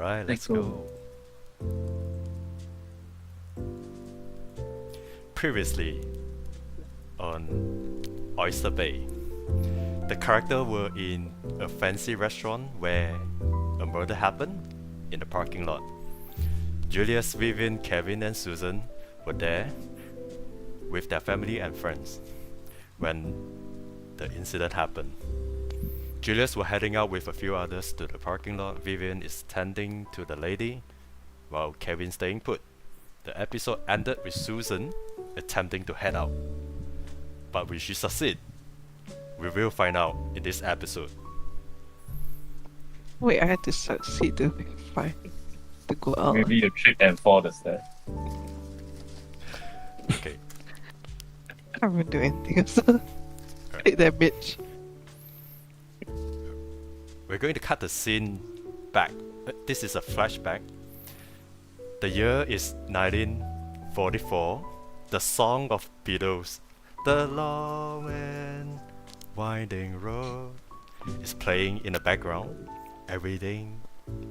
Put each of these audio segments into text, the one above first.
Alright, let's Let's go. go. Previously on Oyster Bay, the characters were in a fancy restaurant where a murder happened in the parking lot. Julius, Vivian, Kevin, and Susan were there with their family and friends when the incident happened. Julius was heading out with a few others to the parking lot. Vivian is tending to the lady while Kevin staying put. The episode ended with Susan attempting to head out. But will she succeed? We will find out in this episode. Wait, I had to succeed to be fine to go out. Maybe you trip and fall the stairs. Okay, I can't do anything. So hit that bitch. we're going to cut the scene back. This is a flashback. The year is 1944. The song of Beatles, "The Long and Winding Road," is playing in the background. Everything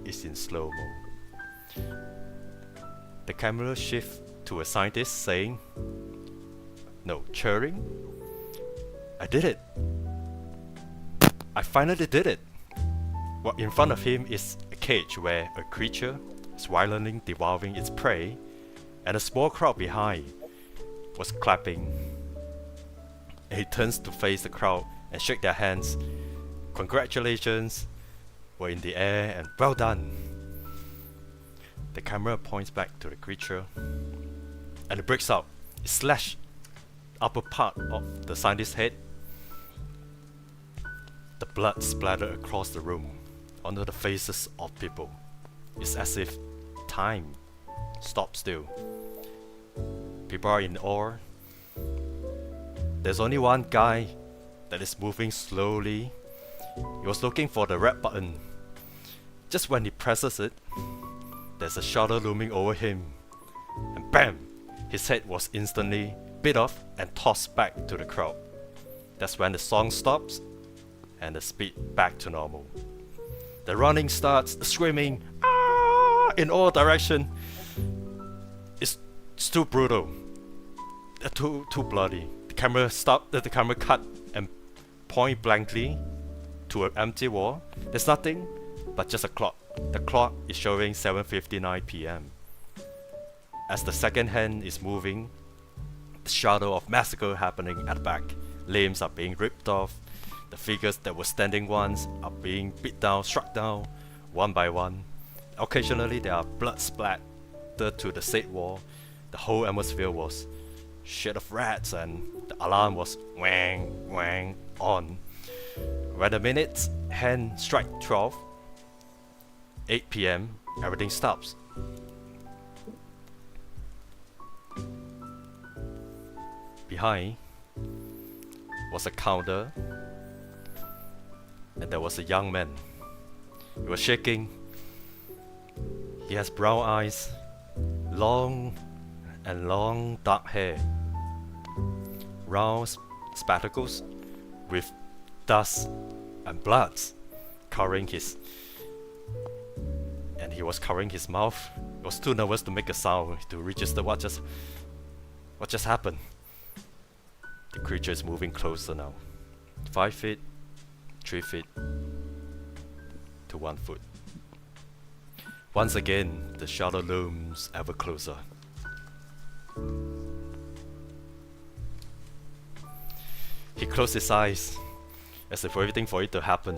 is in slow-mo. The camera shifts to a scientist saying, no, cheering, "I did it! I finally did it!" Well, in front of him is a cage where a creature is violently devouring its prey, and a small crowd behind was clapping. And he turns to face the crowd and shake their hands. Congratulations were in the air and well done. The camera points back to the creature and it breaks out. It slashed upper part of the scientist's head. The blood splattered across the room onto the faces of people. It's as if time stopped still. People are in awe. There's only one guy that is moving slowly. He was looking for the red button. Just when he presses it, there's a shadow looming over him. And BAM! His head was instantly bit off and tossed back to the crowd. That's when the song stops and the speed back to normal. The running starts, the screaming "Ah!" in all directions. It's too brutal, too bloody. The camera stopped. The camera cut and point blankly to an empty wall. There's nothing but just a clock. The clock is showing 7:59 p.m. As the second hand is moving, the shadow of massacre happening at the back. Limbs are being ripped off. The figures that were standing once are being beat down, struck down, one by one. Occasionally there are blood splattered to the said wall. The whole atmosphere was shit of rats and the alarm was wang, wang on. When the minutes hand strike 12, 8 p.m, everything stops. Behind was a counter and there was a young man. He was shaking. He has brown eyes, long dark hair, round spectacles with dust and blood covering his, and he was covering his mouth. He was too nervous to make a sound to register what just happened. The creature is moving closer now. 5 feet, 3 feet, to 1 foot. Once again, the shadow looms ever closer. He closed his eyes as if waiting for it to happen.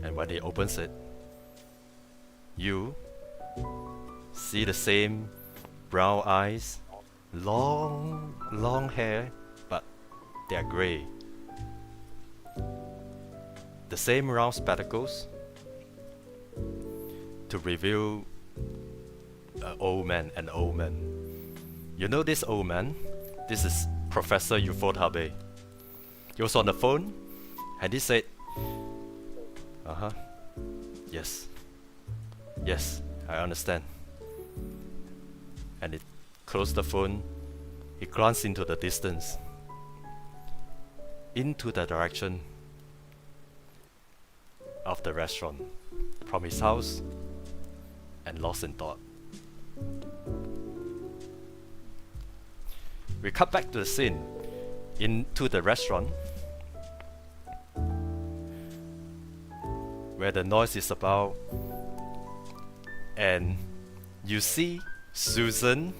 And when he opens it, you see the same brown eyes, long hair, but they are grey. The same round spectacles to reveal an old man. You know this old man? This is Professor Ufotable. He was on the phone and he said, yes, I understand. And he closed the phone. He glanced into the distance, into the direction of the restaurant from his house and lost in thought. We cut back to the scene into the restaurant where the noise is about, and you see Susan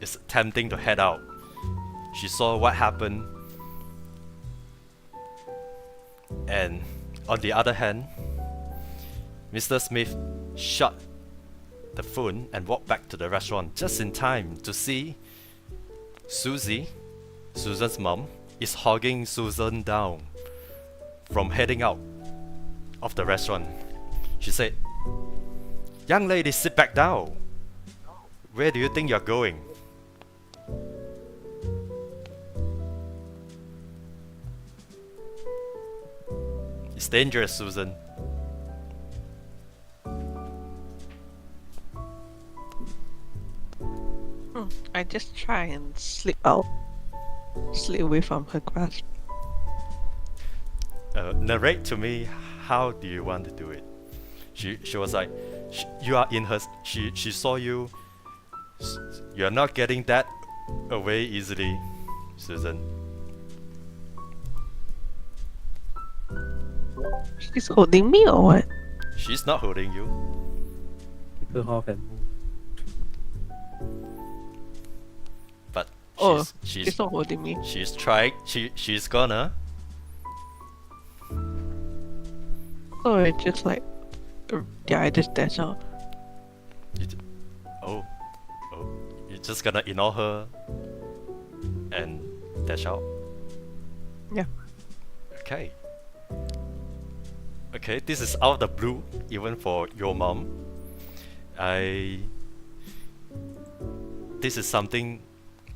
is attempting to head out. She saw what happened, and on the other hand, Mr. Smith shut the phone and walked back to the restaurant just in time to see Susie, Susan's mom, is hogging Susan down from heading out of the restaurant. She said, "Young lady, sit back down. Where do you think you're going?" It's dangerous, Susan. I just try and slip out. Slip away from her grasp. Narrate to me, how do you want to do it? She was like, you are in her. She saw you. You are not getting that away easily, Susan. She's holding me or what? She's not holding you. Keep her off and move. But Oh, she's she's not holding me. she's trying. She's gonna. So I just like, yeah, I just dash out. Oh, you're just gonna ignore her and dash out. Yeah. Okay. Okay, this is out of the blue, even for your mom. This is something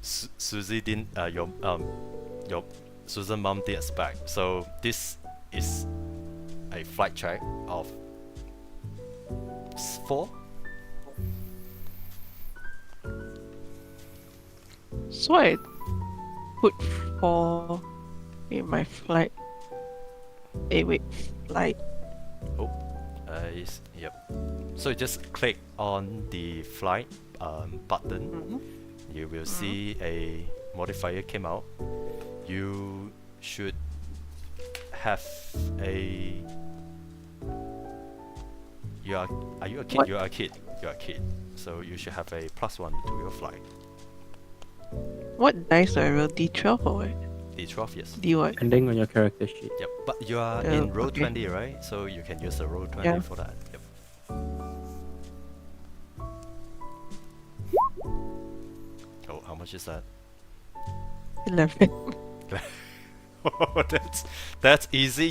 Susie didn't. Your Susan mom didn't expect. So this is a flight check of 4. So I put 4 in my flight. Wait, flight. Oh, yep. So you just click on the flight button. Mm-hmm. You will see a modifier came out. You should have a. Are you a kid? What? You are a kid. You are a kid. So you should have a +1 to your flight. What dice do I roll? D12 or what? D12, yes. D what? Depending on your character sheet. Yep. But you are Oh, in roll okay. 20, right? So you can use the roll 20 Yeah. for that. Yep. Oh, how much is that? 11. Oh, that's easy.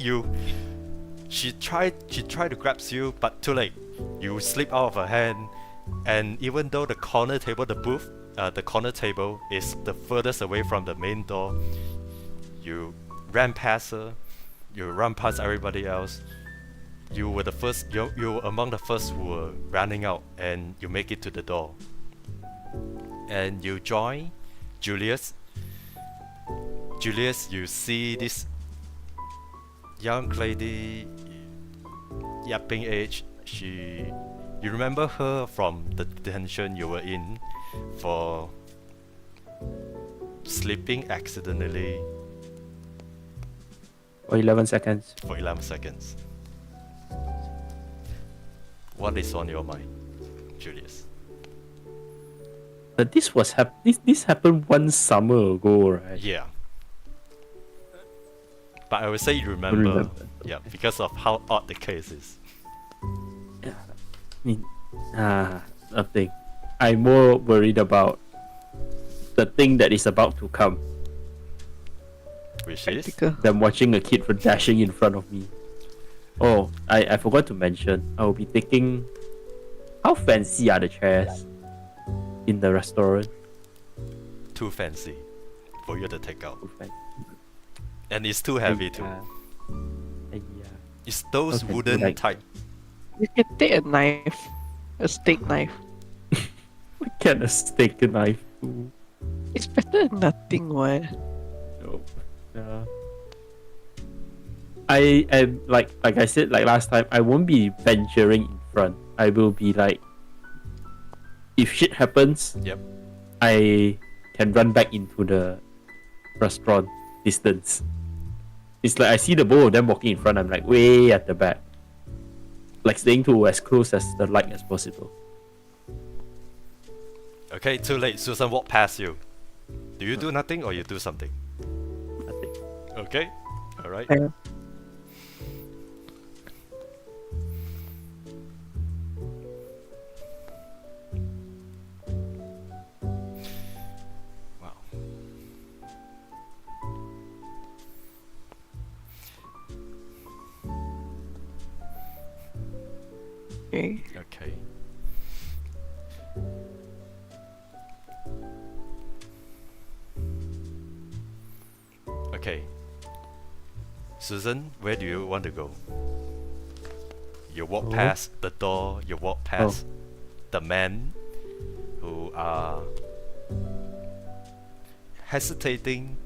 She tried to grab you, but too late. You slip out of her hand, and even though the corner table, the corner table is the furthest away from the main door, you ran past her. You run past everybody else. You were the first. You were among the first who were running out, and you make it to the door. And you join Julius. Julius, you see this young lady, yapping age. You remember her from the detention you were in for sleeping accidentally For 11 seconds. for 11 seconds. What is on your mind, Julius? But this was this happened 1 summer ago, right? Yeah. But I would say you remember. remember. Yeah, because of how odd the case is. I mean, nothing. I'm more worried about the thing that is about to come Which is? Practical. than watching a kid dashing in front of me. Oh, I forgot to mention, I will be taking. How fancy are the chairs in the restaurant? Too fancy for you to take out. Too fancy. And it's too heavy too. Yeah. It's those Okay, wooden like- type. You can take a knife. A steak knife. We get a steak knife too. It's better than nothing, what? No. Yeah. I am like I said like last time, I won't be venturing in front. I will be like, if shit happens, Yep. I can run back into the restaurant distance. It's like I see the both of them walking in front, I'm like way at the back. Like staying to as close as the light as possible. Okay, too late. Susan walked past you. Do you do nothing or you do something? Nothing. Okay. Alright. Yeah. Wow. Okay. Okay. Okay. Susan, where do you want to go? You walk Oh. past the door, you walk past the men who are hesitating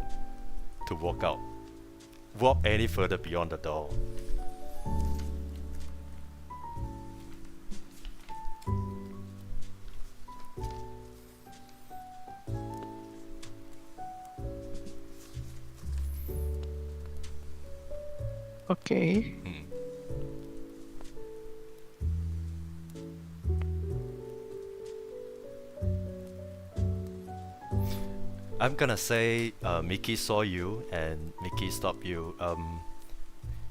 to walk out. Walk any further beyond the door. Okay. Hmm. I'm gonna say Mickey saw you and Mickey stopped you.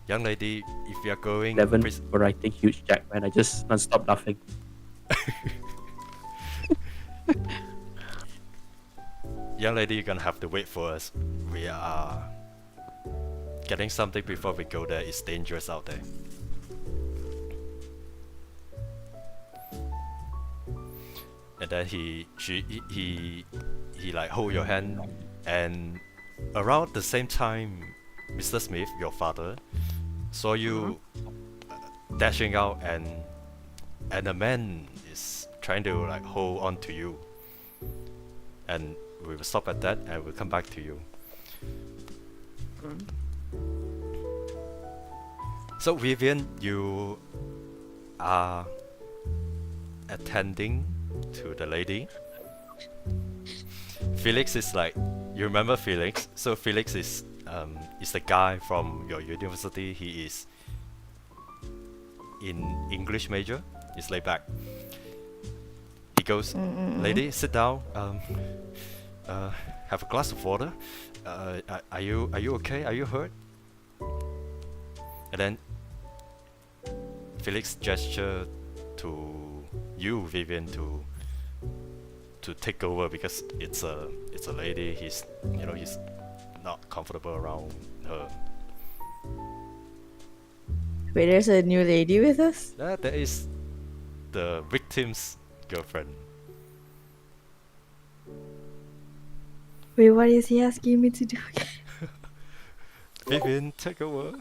Young lady, if you're going, 11 please- for writing huge Jackman. I just non-stop laughing. young lady, you're gonna have to wait for us. We are getting something before we go there. It's dangerous out there. And then he like hold your hand, and around the same time, Mr. Smith, your father, saw you dashing out, and the man is trying to like hold on to you. And we will stop at that, and we'll come back to you. So Vivian, you are attending to the lady. Felix is like, you remember Felix? So Felix is the guy from your university. He is in English major. He's laid back. He goes, lady, sit down. Have a glass of water. Are you okay? Are you hurt? And then Felix gesture to you, Vivian, to take over because it's a lady. He's not comfortable around her. Wait, there's a new lady with us? That is the victim's girlfriend. Wait, what is he asking me to do again? Vivian, take over.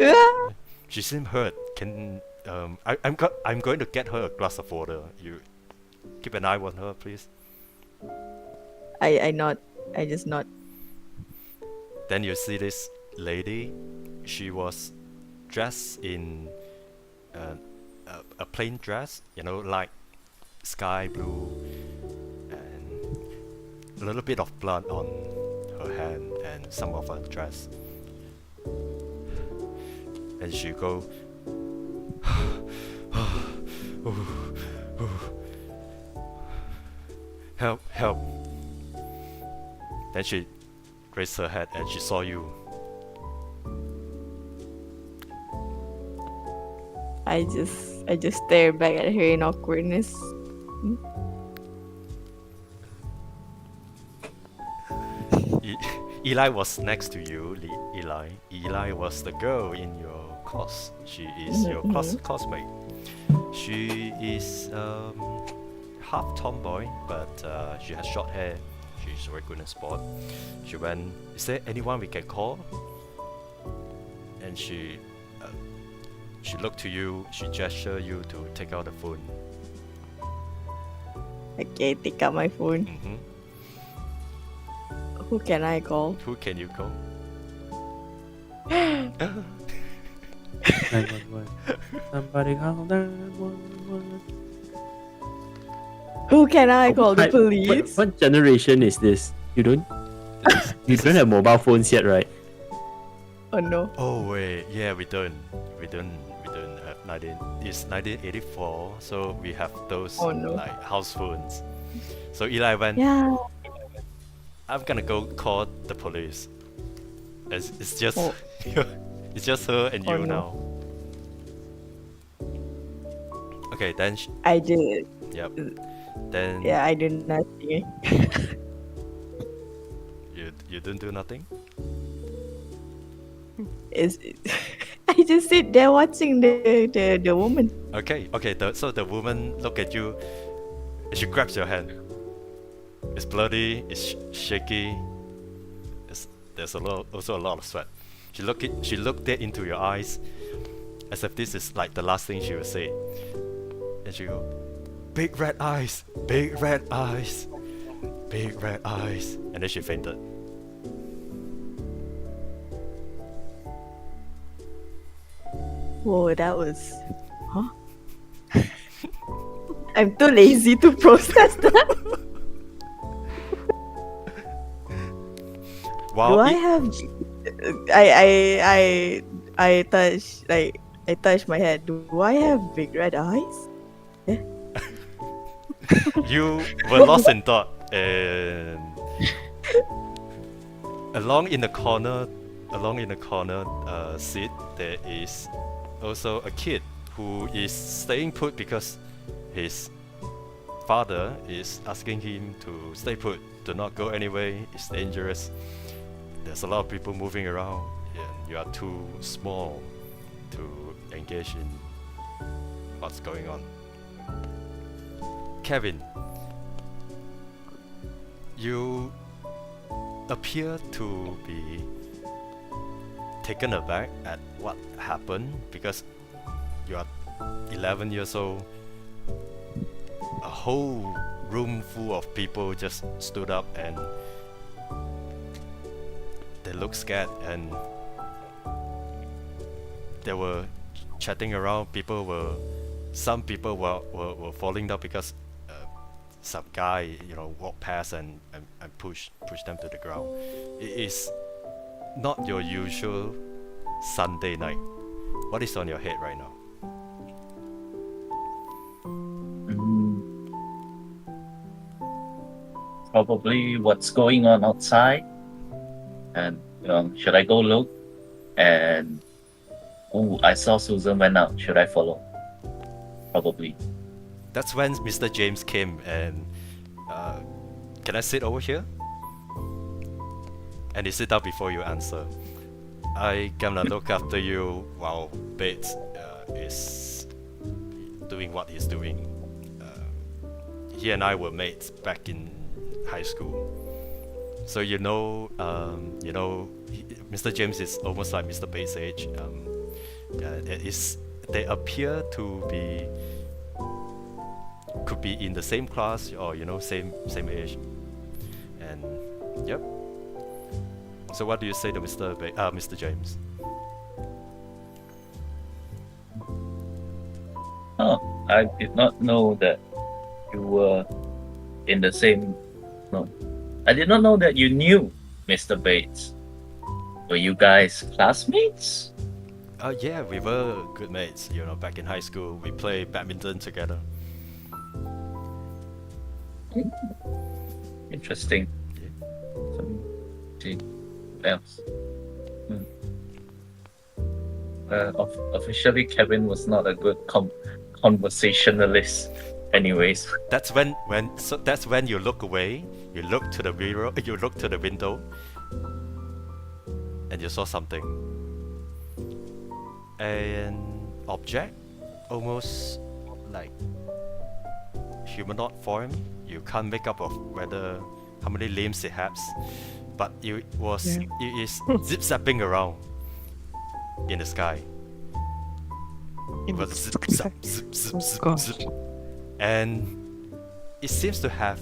Ah! She seemed hurt. Can I'm going to get her a glass of water. You keep an eye on her, please. I nod. I just nod. Then you see this lady. She was dressed in a plain dress, light sky blue, and a little bit of blood on her hand and some of her dress. And she go, help, help. Then she raised her head and she saw you. I just stare back at her in awkwardness. Eli was next to you, Eli. Eli was the girl in your class. She is your classmate. She is half tomboy, but she has short hair. She's very good in sport. She went, is there anyone we can call? And she looked to you, she gestured you to take out the phone. Okay, take out my phone. Hmm. Who can I call? Who can you call? 911. Somebody call 911. Who can I call the What, police? what generation is this? You don't have mobile phones yet, right? Oh no. Oh wait, yeah, we don't have it's 1984, so we have those Oh, no. like house phones. So Eli went, Yeah. I'm gonna go call the police. It's just Oh. it's just her and Oh, you no. now. Okay, then I did. yep. Then Yeah, I did nothing. you didn't do nothing. Is I just sit there watching the woman. Okay, so the woman look at you, and she grabs your hand. It's bloody, it's shaky. There's also a lot of sweat. She looked dead into your eyes, as if this is like the last thing she would say. And she go, big red eyes, big red eyes, big red eyes, and then she fainted. Whoa, that was. Huh? I'm too lazy to process that. Wow, Do I have? I touch my head. Do I have big red eyes? you were lost in thought, and along in the corner seat, there is also a kid who is staying put because his father is asking him to stay put, do not go anywhere, it's dangerous. There's a lot of people moving around, and you are too small to engage in what's going on. Kevin, you appear to be taken aback at what happened because you are 11 years old. A whole room full of people just stood up and they looked scared, and they were chatting around. Some people were falling down because some guy walked past and pushed them to the ground. It is not your usual Sunday night. What is on your head right now? Probably what's going on outside. And should I go look? And I saw Susan went out. Should I follow? Probably. That's when Mr. James came and can I sit over here? And he sit down before you answer. I gonna look after you while Bates is doing what he's doing. He and I were mates back in high school. So Mr. James is almost like Mr. Bates' age. They appear to be could be in the same class or same age. And yep. So what do you say to Mr. James? Oh, I did not know that you were in the same. No, I did not know that you knew Mr. Bates. Were you guys classmates? Yeah, we were good mates. Back in high school, we played badminton together. Interesting. See, what else? Officially, Kevin was not a good conversationalist. Anyways, That's when you look away. You look to the mirror. You look to the window, and you saw something. An object, almost like humanoid form. You can't make up of how many limbs it has, but it is zip zapping around in the sky. It In was the zip sky. zap zip zip Oh, zip gosh. zip, and it seems to have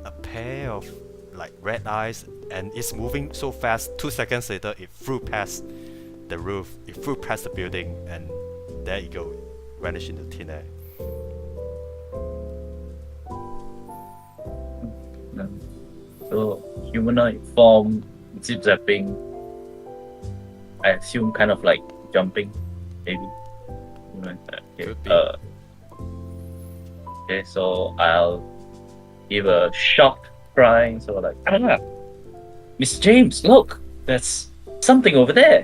a pair of like red eyes, and it's moving so fast. 2 seconds later, it flew past the roof, it flew past the building, and there you go, vanished into thin air. So humanoid form, zip zapping. I assume kind of like jumping, maybe. Okay. Could be. Okay, so I'll give a shocked cry. So like, ah, Miss James, look, there's something over there.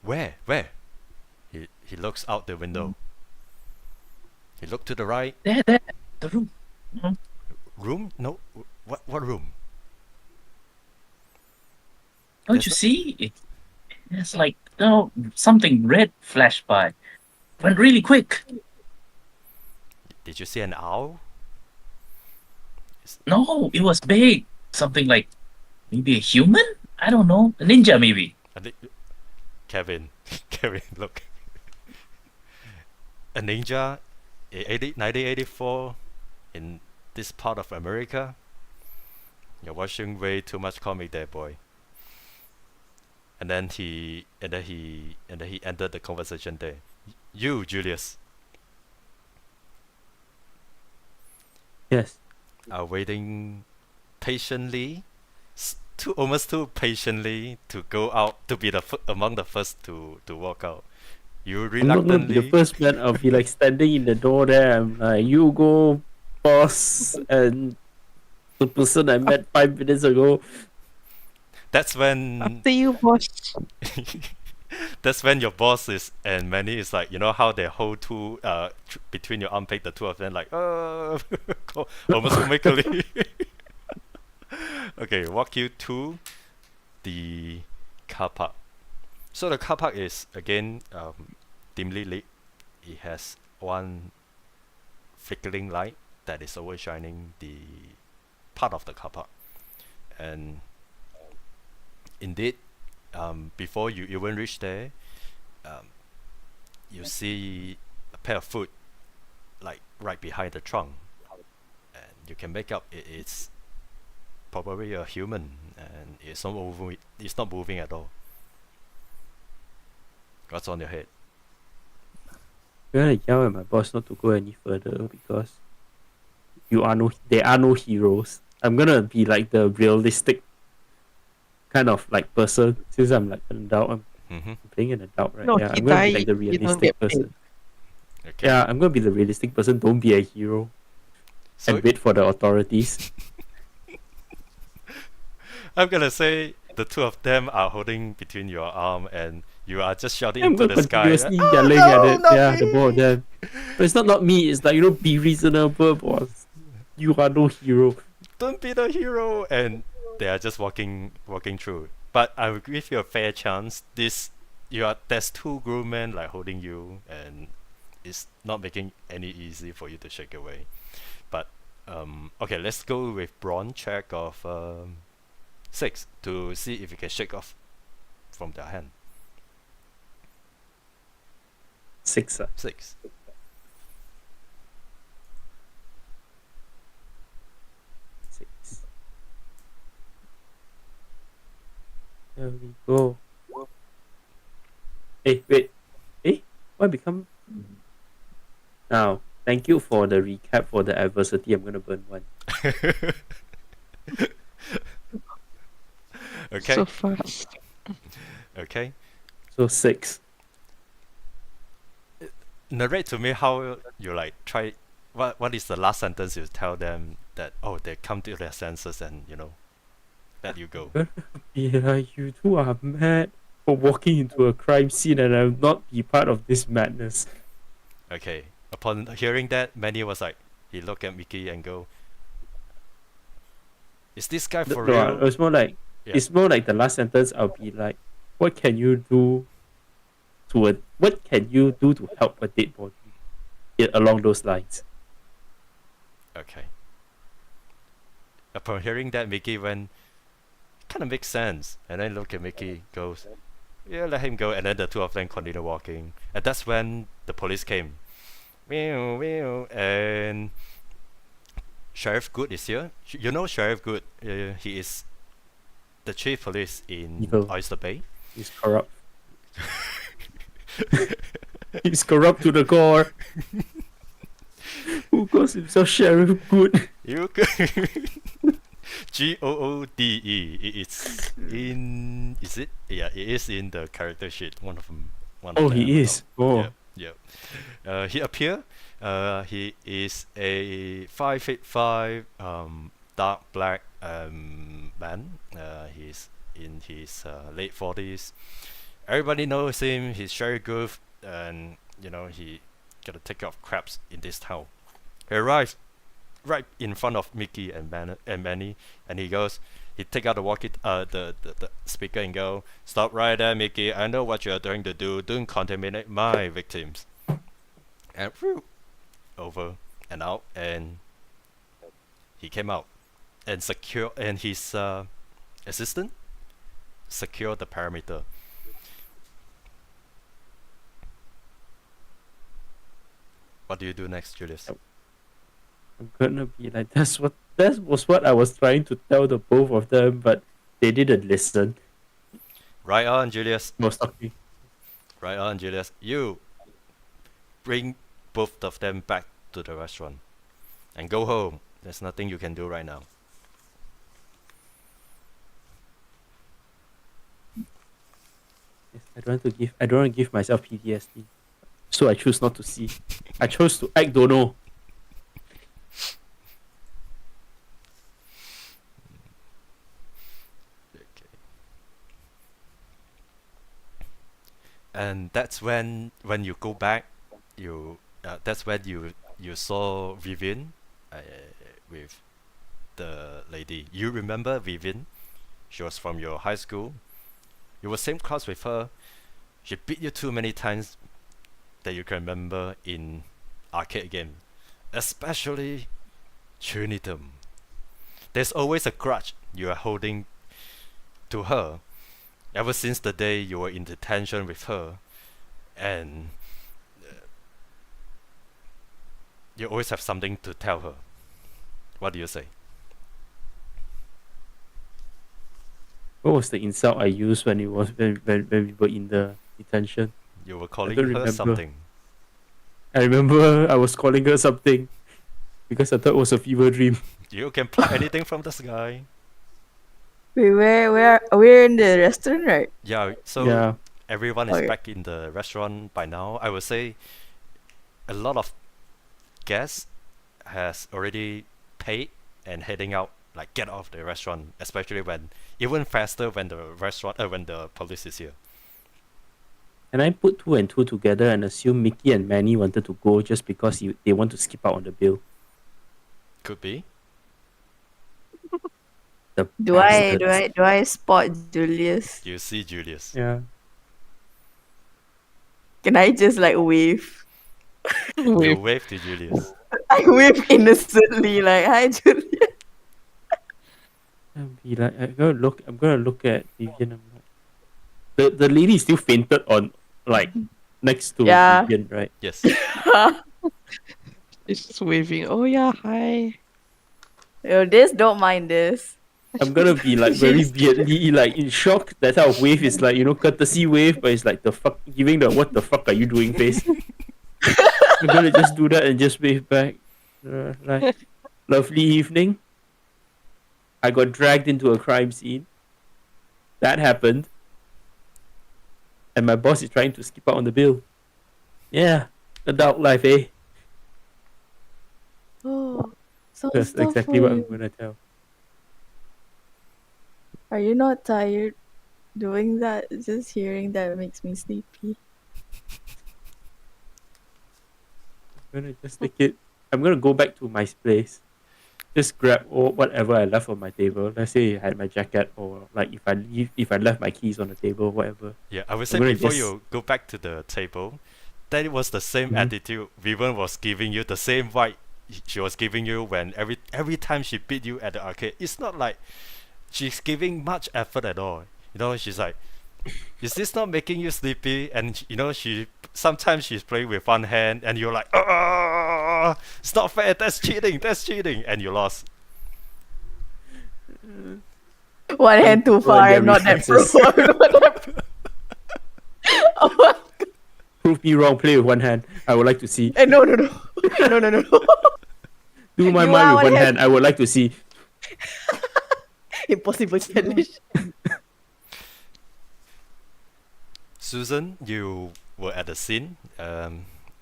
Where? Where? He looks out the window. He looked to the right. There, the room. Room? No. What room? Don't There's you no- see? It's like something red flashed by. Went really quick. Did you see an owl? No, it was big. Something like maybe a human? I don't know. A ninja maybe. I think Kevin, Kevin, look. A ninja in 1984 in this part of America. You're watching way too much comic there, boy. And then he ended the conversation there. You, Julius, Yes. are waiting patiently, almost too patiently to go out to be among the first to walk out. You I'm not gonna be the reluctantly. first man. I'll be like standing in the door there. I'm like, you go, boss, and the person I met 5 minutes ago. That's when After you, boss. that's when your boss is and Manny is like, you know how they hold two between your armpit, the two of them like almost comically. Okay, walk you to the car park. So the car park is again dimly lit. It has one flickering light that is overshining the part of the car park, and indeed, before you even reach there, you see a pair of foot like right behind the trunk, and you can make up it's probably a human, and it's not moving at all. What's on your head? I'm gonna yell at my boss not to go any further because there are no heroes. I'm gonna be like the realistic kind of like person since I'm like an adult. I'm Mm-hmm. playing an adult, right? No, Yeah, he I'm gonna be died, like the you don't realistic get paid. person. Okay. Yeah, I'm gonna be the realistic person. Don't be a hero So and wait for the authorities. I'm gonna say the two of them are holding between your arm, and you are just shouting I'm into gonna the sky. continuously "Oh, yelling no, at it. not Yeah, the me!" both of them. But it's not me. It's like, be reasonable, boss. You are no hero. Don't be the hero, and they are just walking through. But I will give you a fair chance. There's two groommen like holding you, and it's not making any easy for you to shake away. But okay, let's go with brawn check of 6 to see if you can shake off from their hand. 6. 6. Six. There we go. Hey, wait. Hey, what become? Now, thank you for the recap for the adversity. I'm gonna burn one. Okay. So fast. Okay. So 6. Narrate to me how you like try. What is the last sentence you tell them that they come to their senses and let you go. Yeah, you two are mad for walking into a crime scene, and I'll not be part of this madness. Okay. Upon hearing that, Manny was like, he looked at Mickey and go, "Is this guy for No, real?" it's more like Yeah. it's more like the last sentence. I'll be like, what can you do to help a dead body? Along those lines. Okay. Upon hearing that, Mickey went, kind of makes sense. And then look at Mickey, goes, "Yeah, let him go." And then the two of them continue walking. And that's when the police came. Meow, meow. And Sheriff Good is here. You know Sheriff Good. He is the chief police in Evil. Oyster Bay. He's corrupt. He's corrupt to the core. Who calls himself Sheriff Good? You Goode. It's in. Is it? Yeah, it is in the character sheet. One of them. One of Oh, them. he is. Oh, Yeah. He appear. He is a 5'5", dark black man. He's in his late 40s. Everybody knows him. He's very good, and he gotta take off crabs in this town. He arrives right in front of Mickey and Manny, and he take out the the speaker and go, "Stop right there, Mickey. I know what you're trying to do. Don't contaminate my victims." And whew, over and out, and he came out and his assistant secured the perimeter. What do you do next, Julius? I'm gonna be like, that was what I was trying to tell the both of them, but they didn't listen. Right on, Julius. Most of me. Right on, Julius. You bring both of them back to the restaurant and go home. There's nothing you can do right now. Yes, I don't want to give myself PTSD. So I choose not to see. I chose to act don't know. Okay. And that's when you go back, that's when you saw Vivian with the lady. You remember Vivian? She was from your high school. You were same class with her. She beat you too many times that you can remember in arcade game, especially Trinitum. There's always a grudge you are holding to her ever since the day you were in detention with her, and you always have something to tell her. What do you say? What was the insult I used when we were in the detention? You were calling don't her remember. something. I remember I was calling her something because I thought it was a fever dream. You can pluck anything from the sky. We're in the restaurant, right? Yeah, so Yeah. everyone is Okay. back in the restaurant by now. I would say a lot of guests has already paid and heading out, like get off the restaurant, especially even faster when the police is here. And I put 2 and 2 together and assume Mickey and Manny wanted to go just because they want to skip out on the bill. Could be. The Do I bastards. spot Julius? You see Julius. Yeah. Can I just like wave? You wave to Julius. I wave innocently, like hi Julius. And be like, I'm gonna look at Vivian. I'm like, the lady still fainted on like next to Yeah. Vivian, right? Yes. It's just waving. Oh yeah, hi. Don't mind this. I'm gonna be like very weirdly like in shock. That type of wave is like, courtesy wave, but it's like the fuck giving the what the fuck are you doing face. I'm gonna just do that and just wave back. Like, lovely evening. I got dragged into a crime scene. That happened. And my boss is trying to skip out on the bill. Yeah, adult life, eh? Oh, so That's exactly what I'm gonna tell. Are you not tired doing that? Just hearing that makes me sleepy. I'm gonna just take it. I'm gonna go back to my place. Just grab whatever I left on my table. Let's say I had my jacket, or like if I left my keys on the table, whatever. Yeah, I would say gonna before just- you go back to the table, that it was the same Mhm. attitude Vivian was giving you, the same vibe she was giving you when every time she beat you at the arcade. It's not like she's giving much effort at all. She's like, is this not making you sleepy? And sometimes she's playing with one hand, and you're like, it's not fair. That's cheating. That's cheating, and you lost. One hand too Go and far. get I'm not that pro. reflexes. I'm not that pro. Oh my god. Prove me wrong. Play with one hand. I would like to see. No, no, no. No, no, no, no. Do my You mind are with one one hand. hand. I would like to see. Impossible challenge. Susan, you were at the scene.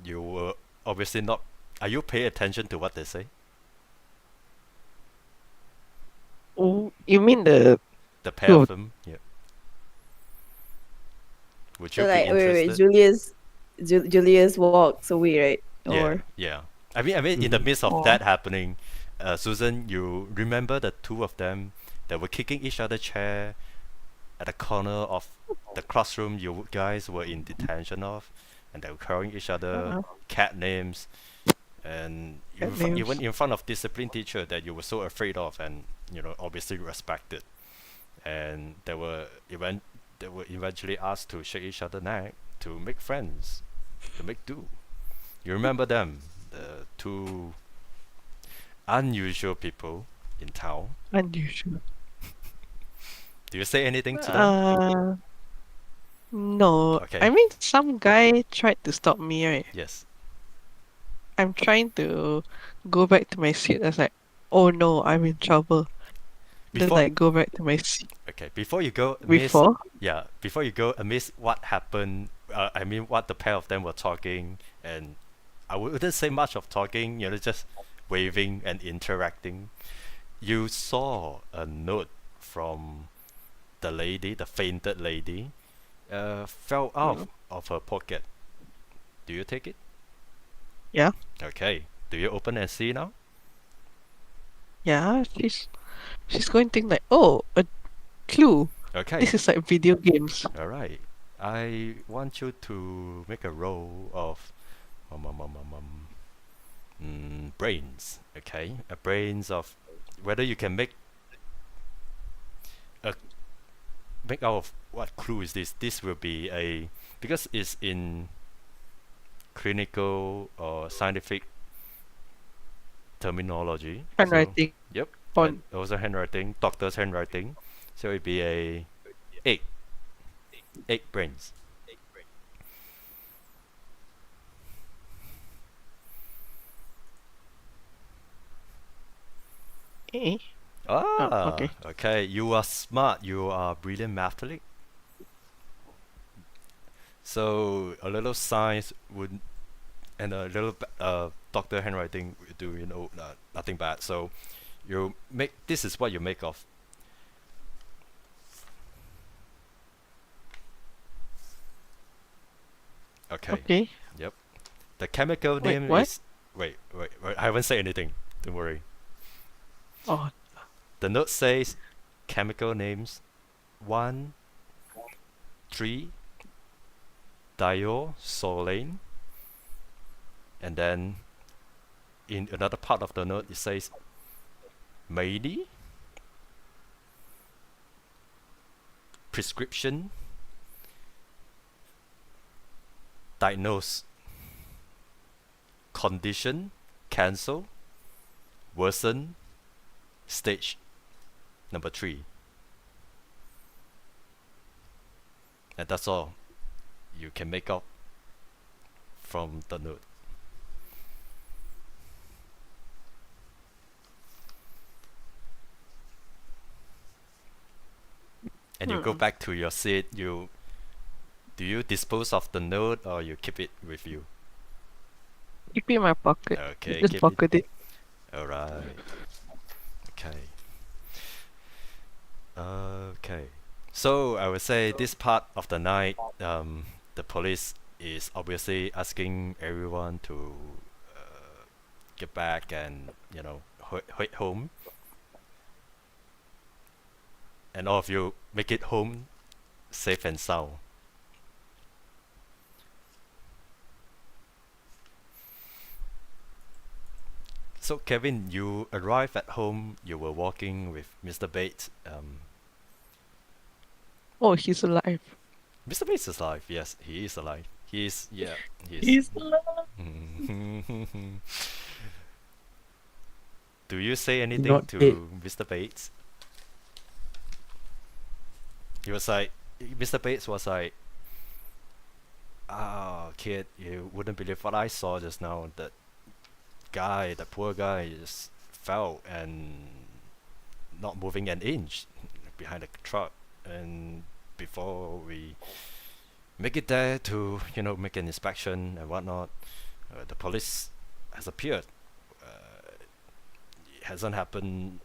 You were obviously not. Are you paying attention to what they say? Oh, you mean the The pair Oh. of them. Yeah. Would you So be like, interested? Julius walks away, right? Yeah, Or yeah. I mean, in the midst of Oh. that happening, Susan, you remember the two of them that were kicking each other chair at the corner of the classroom you guys were in detention of, and they were calling each other Uh-huh. cat names, and Cat even names. in front of discipline teacher that you were so afraid of, and obviously respected, and they were eventually asked to shake each other neck to make friends, to make do. You remember them, the two unusual people in town. Unusual. Do you say anything to them? No. Okay. I mean, some guy tried to stop me, right? Yes. I'm trying to go back to my seat. I was like, oh no, I'm in trouble. Then Before I go back to my seat. Okay, before you go, Miss, Before? before you go, amidst what happened, I mean, what the pair of them were talking, and I wouldn't say much of talking, just waving and interacting. You saw a note from the lady, the fainted lady, fell out of her pocket. Do you take it? Yeah. Okay. Do you open and see now? Yeah, she's going to think like, oh, a clue. Okay. This is like video games. All right. I want you to make a roll of brains. Okay, a brains of whether you can make out of what clue is this. This will be a because it's in clinical or scientific terminology. so- Handwriting. Yep. Font. And also handwriting, doctor's handwriting. So it'd be a egg. Egg brains. Eh? Ah, okay. okay. You are smart. You are brilliant mathematic. So a little science would, and a little doctor handwriting would do nothing bad. So you make this is what you make of. Okay. Okay. The chemical Wait, name what? is wait. I haven't said anything. Don't worry. Oh, The note says chemical names 1, 3, diolsolane, and then in another part of the note it says maybe prescription diagnose condition cancel worsen stage number 3, and that's all you can make out from the note. And you go back to your seat. Do you dispose of the note or you keep it with you? keep it in my pocket. Okay, Just keep it. pocket it. Alright. Okay. Okay. So I would say this part of the night, the police is obviously asking everyone to get back and head home, and all of you make it home safe and sound. So Kevin, you arrived at home. You were walking with Mr. Bates. Oh, he's alive. Mr. Bates is alive. Yes, he is alive. He's He's alive. Do you say anything Not to dead. Mr. Bates? He was like, Mr. Bates was like, kid, you wouldn't believe what I saw just now. That guy, the poor guy, just fell and not moving an inch behind the truck. And before we make it there to, make an inspection and whatnot, the police has appeared. It hasn't happened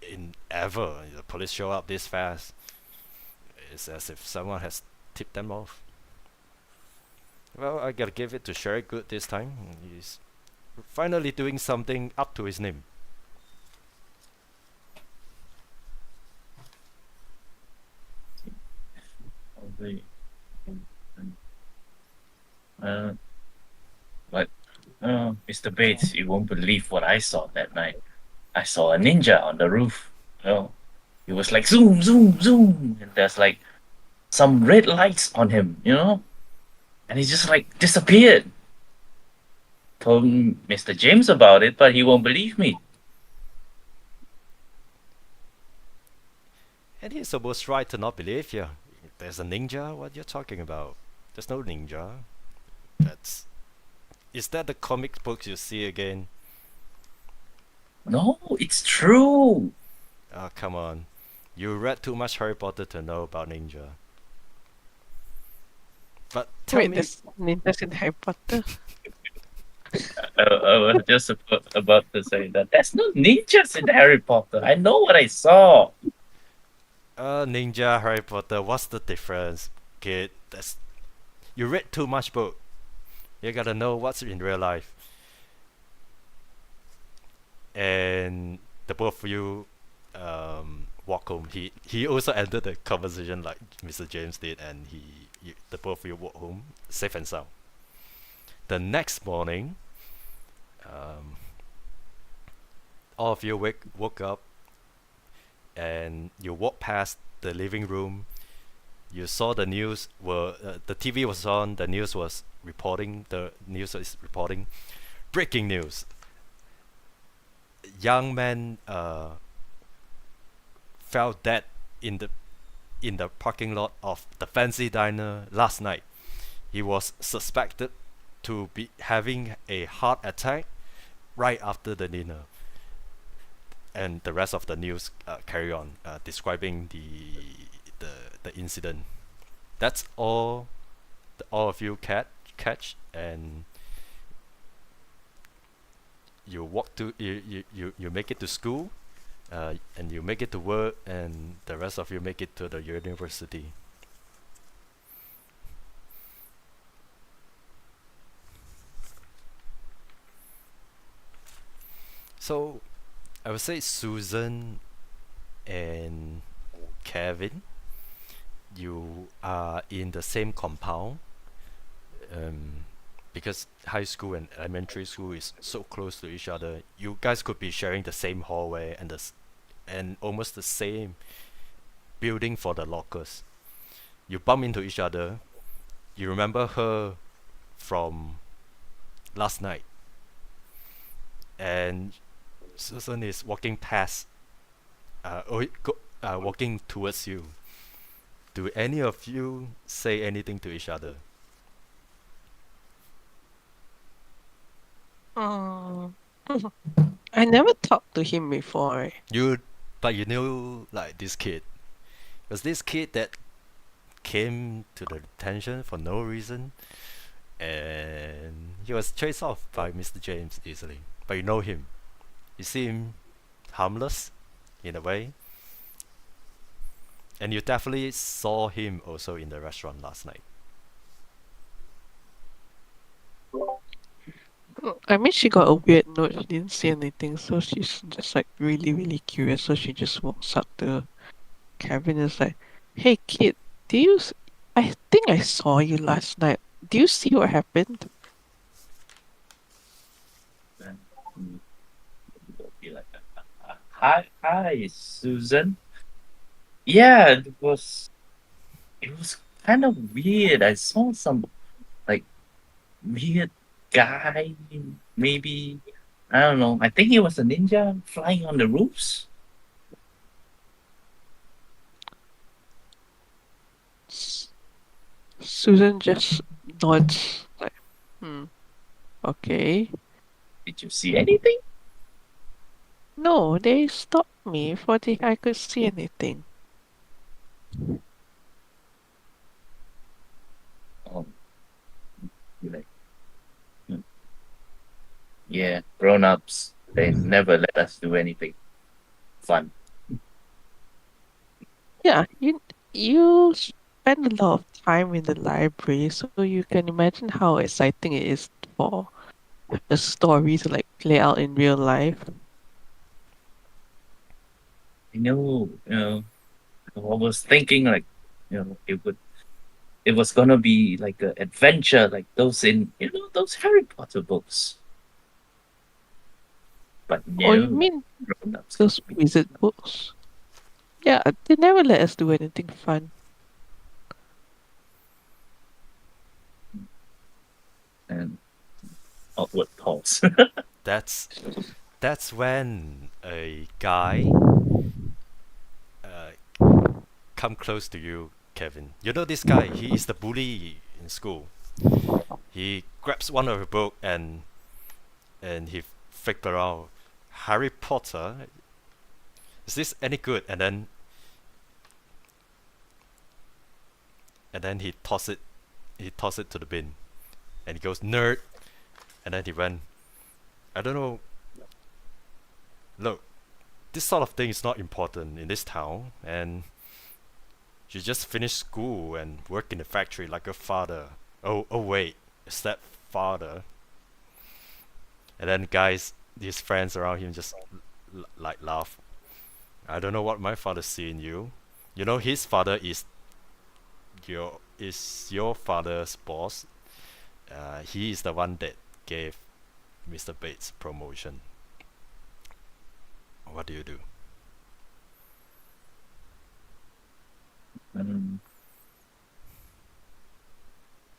in ever. The police show up this fast. It's as if someone has tipped them off. Well, I gotta give it to Sherry Good this time. He's finally doing something up to his name. Probably. But Mr. Bates, you won't believe what I saw that night. I saw a ninja on the roof. It was like zoom, zoom, zoom, and there's like some red lights on him, and he just like disappeared. Told Mr. James about it, but he won't believe me. And he's almost right to not believe you. There's a ninja? What you're talking about? There's no ninja. Is that the comic books you see again? No, it's true. Oh, come on. You read too much Harry Potter to know about ninja. But tell Wait, me, there's ninjas in Harry Potter. I was just about to say that there's no ninjas in Harry Potter. I know what I saw. ninja, Harry Potter, what's the difference, kid? You read too much book. You gotta know what's in real life. And the both of you walk home. He also ended the conversation like Mr. James did, and the both of you walk home safe and sound. The next morning, all of you woke up, and you walk past the living room. You saw the news the TV was on. The news is reporting. Breaking news. Young man fell dead in the parking lot of the fancy diner last night. He was suspected to be having a heart attack right after the dinner. And the rest of the news carry on describing the incident. That's all of you catch, and you walk to you make it to school, and you make it to work, and the rest of you make it to the university. So I would say Susan and Kevin, you are in the same compound, because high school and elementary school is so close to each other. You guys could be sharing the same hallway and almost the same building for the lockers. You bump into each other. You remember her from last night, and Susan is walking past, walking towards you. Do any of you say anything to each other? Oh. I never talked to him before. But you knew like this kid. It was this kid that came to the detention for no reason, and he was chased off by Mr. James easily. But you know him. You see him harmless, in a way. And you definitely saw him also in the restaurant last night. I mean, she got a weird note. She didn't say anything, so she's just like really, really curious. So she just walks up to Kevin and is like, "Hey, kid, I think I saw you last night. Do you see what happened?" Then it'll be like, hi, Susan. Yeah, it was kind of weird. I saw some like weird guy, maybe, I don't know. I think he was a ninja flying on the roofs. Susan just nods like, okay. Did you see anything? No, they stopped me before I could see anything. Oh, you're like, hmm. Yeah, grown-ups, they never let us do anything fun. Yeah, you spend a lot of time in the library, so you can imagine how exciting it is for a story to like play out in real life. I was thinking like, it was gonna be like an adventure, like those in, those Harry Potter books. But Or you no, mean grown-ups those can't be. wizard books? Yeah, they never let us do anything fun. And outward pulse. That's when a guy uh, come close to you, Kevin. You know this guy. He is the bully in school. He grabs one of your book and he figure out Harry Potter. Is this any good? And then he toss it to the bin, and he goes nerd, and then he went. I don't know. Look, this sort of thing is not important in this town, and you just finish school and work in the factory like your father. Oh wait, is that father? And then guys, his friends around him just like laugh. I don't know what my father see in you. You know his father is your father's boss. He is the one that gave Mr. Bates promotion. What do you do?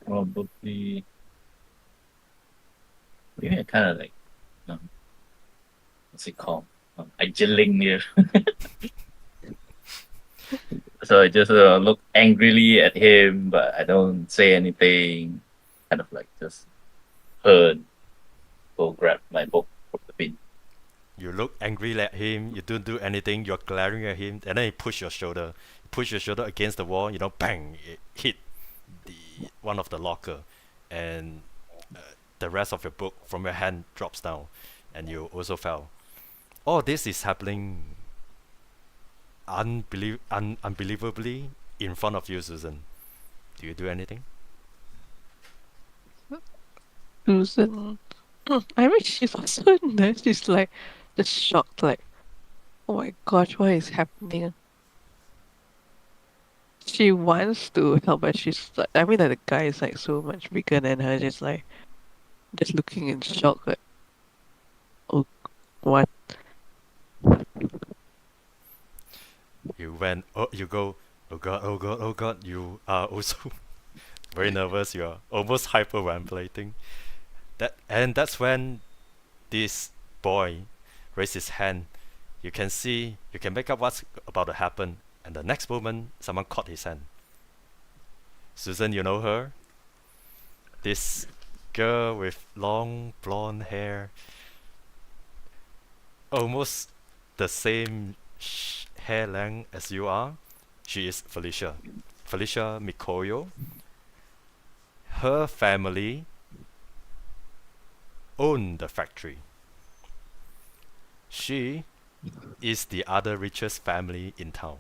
Probably, maybe I kind of like, what's it called? I jilling here. So I just look angrily at him, but I don't say anything. Kind of like just turn, go grab my book from the bin. You look angry at him. You don't do anything. You're glaring at him, and then you push your shoulder. Push your shoulder against the wall. Bang! It hit one of the locker, and the rest of your book from your hand drops down, and you also fell. All this is happening unbelievably in front of you, Susan. Do you do anything? Susan, I mean, she's also nice. She's like just shocked, like, oh my gosh, what is happening? She wants to help, but she's like, I mean, like the guy is like so much bigger than her, just like, just looking in shock, like, oh, what? You go, oh god, oh god, oh god. You are also very nervous. You are almost hyperventilating. That's when this boy raised his hand. You can make up what's about to happen, and the next moment, someone caught his hand. Susan, you know her? This girl with long blonde hair, almost the same hair length as you are. She is Felicia. Felicia Mikoyo. Her family own the factory. She is the other richest family in town.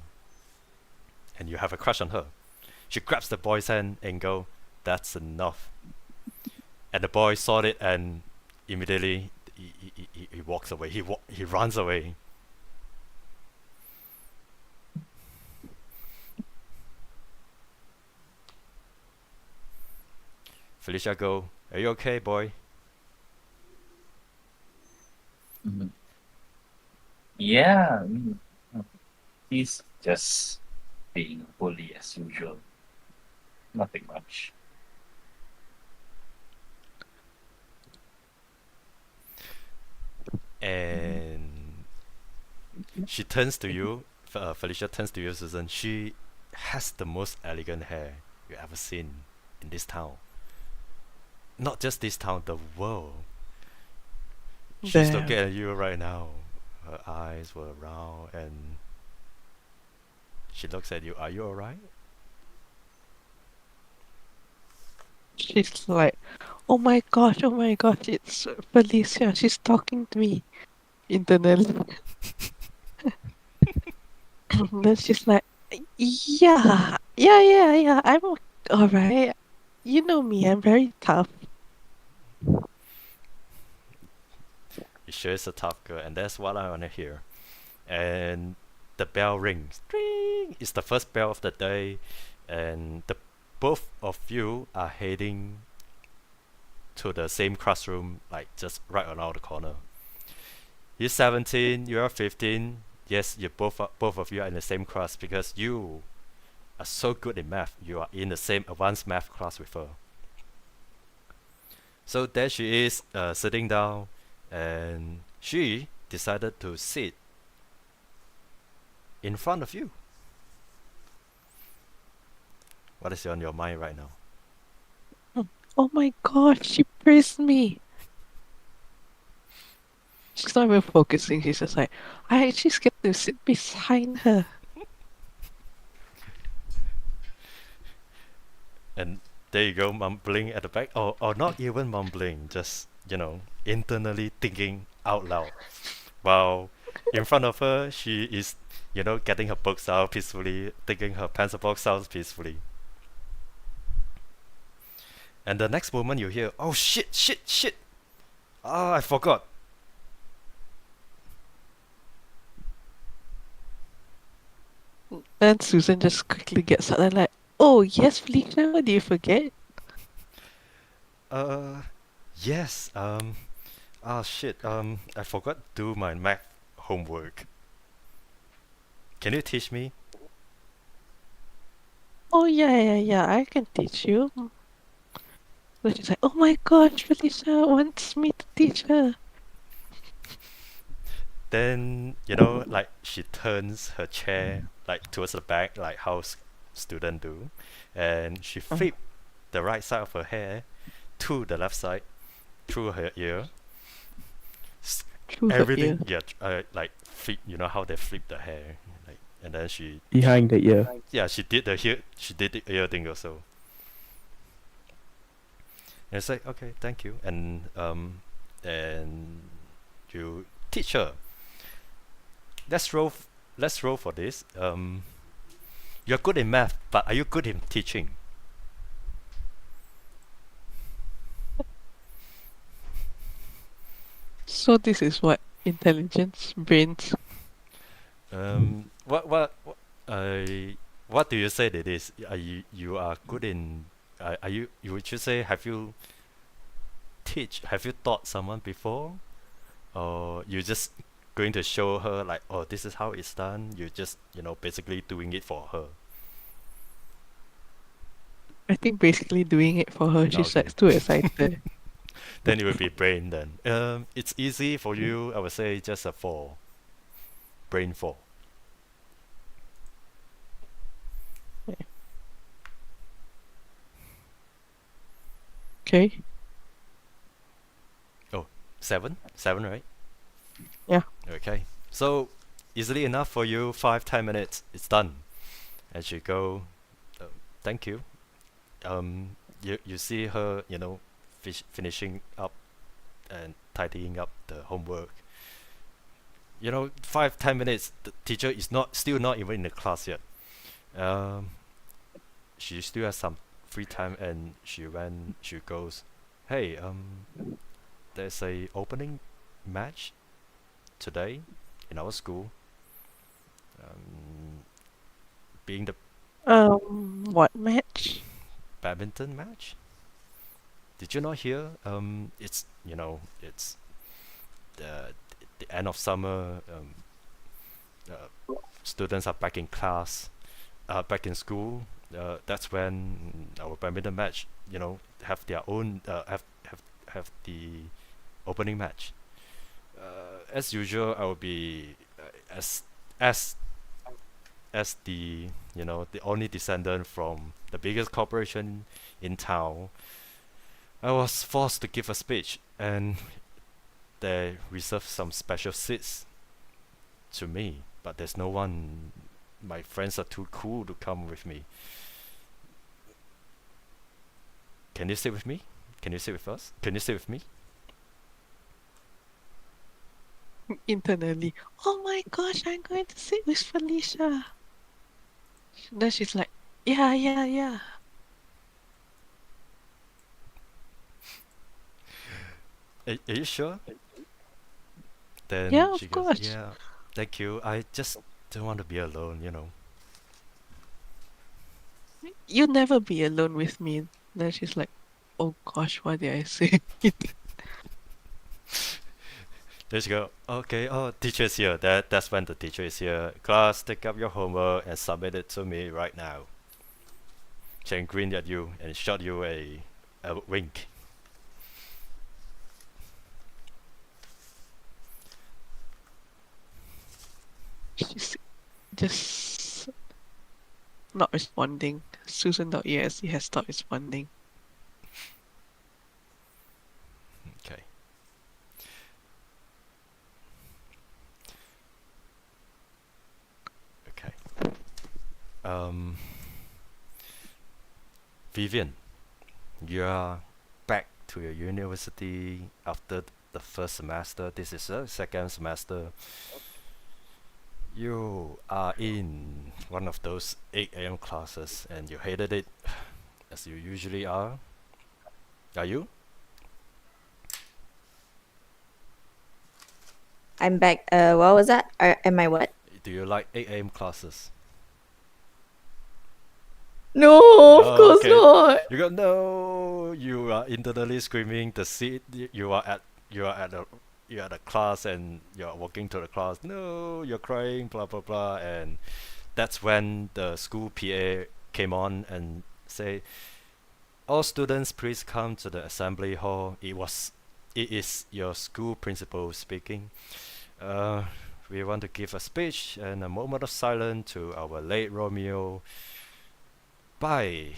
And you have a crush on her. She grabs the boy's hand and go, that's enough. And the boy saw it and immediately he walks away. He runs away. Felicia go, are you okay, boy? Yeah, he's just being a bully as usual. Nothing much. And she turns to you, Felicia turns to you, Susan. She has the most elegant hair you ever seen. in this town. Not just this town, the world. She's Damn. looking at you right now. Her eyes were round and she looks at you. Are you alright? She's like, oh my gosh, it's Felicia. She's talking to me internally. Then she's like, yeah. I'm alright. You know me. I'm very tough. You sure is a tough girl, and that's what I wanna hear. And the bell rings. Ring! It's the first bell of the day, and the both of you are heading to the same classroom, like just right around the corner. He's 17, you are 15. Yes, you both of you are in the same class because you are so good in math. You are in the same advanced math class with her. So there she is, sitting down, and she decided to sit in front of you. What is on your mind right now? Oh my gosh, she praised me. She's not even focusing. She's just like, I actually get to sit behind her. And there you go, mumbling at the back, or not even mumbling, just internally thinking out loud. While in front of her, she is, getting her books out peacefully, taking her pencil box out peacefully. And the next moment you hear, oh shit! Ah, I forgot. Then Susan just quickly gets up and like, oh yes, Felicia, what do you forget? Yes, shit, I forgot to do my math homework. Can you teach me? Oh yeah, I can teach you. So she's like, oh my gosh, Felicia wants me to teach her. Then, like she turns her chair like towards the back, like how students do, and she flip the right side of her hair to the left side through her ear. Through her Everything, ear. yeah, like flip. You know how they flip the hair, like, and then she, Behind the ear. yeah, she did the ear thing also. And it's like, okay, thank you, and you teach her. Let's roll for this. You're good in math, but are you good in teaching? So this is what intelligence, brains. What do you say that is? Are you are good in? Are you would you say have you taught someone before, or you just going to show her like, oh, this is how it's done? You just basically doing it for her. I think basically doing it for her. She's Okay. like too excited. Then it will be brain. Then it's easy for you. I would say just a 4. Brain 4. Okay. 7, right? Yeah. Okay. So easily enough for you. 5-10 minutes. It's done. And she go. Thank you. You see her, finishing up and tidying up the homework. 5-10 minutes. The teacher is still not even in the class yet. She still has some free time, and she goes, hey, there's a opening match today in our school. Being the What match? badminton match. Did you not hear? It's it's the end of summer. Students are back in class, back in school. That's when our badminton match, have their own have the opening match. As usual, I will be as as the the only descendant from the biggest corporation in town, I was forced to give a speech, and they reserved some special seats to me. But there's no one. My friends are too cool to come with me. Can you sit with me? Can you sit with us? Can you sit with me? Internally, oh my gosh, I'm going to sit with Felicia. Then she's like, yeah, yeah, yeah. Are you sure? Then Yeah, she of goes, course. yeah, thank you. I just don't want to be alone. You'll never be alone with me. Then she's like, oh gosh, what did I say? Then she go, okay, oh, teacher's here. That's when the teacher is here. Class, take up your homework and submit it to me right now. She grinned at you and shot you a wink. She's just not responding. Susan.exe has stopped responding. Okay. Okay. Vivian, you are back to your university after the first semester. This is the second semester. You are in one of those 8 a.m. classes and you hated it as you usually are. Are you? I'm back. What was that? Am I what? Do you like 8 a.m. classes? No, of Oh, course okay. not. You go no. You are internally screaming. The seat you are at. You're at a class and you're walking to the class. No, you're crying. Blah blah blah. And that's when the school PA came on and say, "All students, please come to the assembly hall." It is your school principal speaking. We want to give a speech and a moment of silence to our late Romeo. Bye.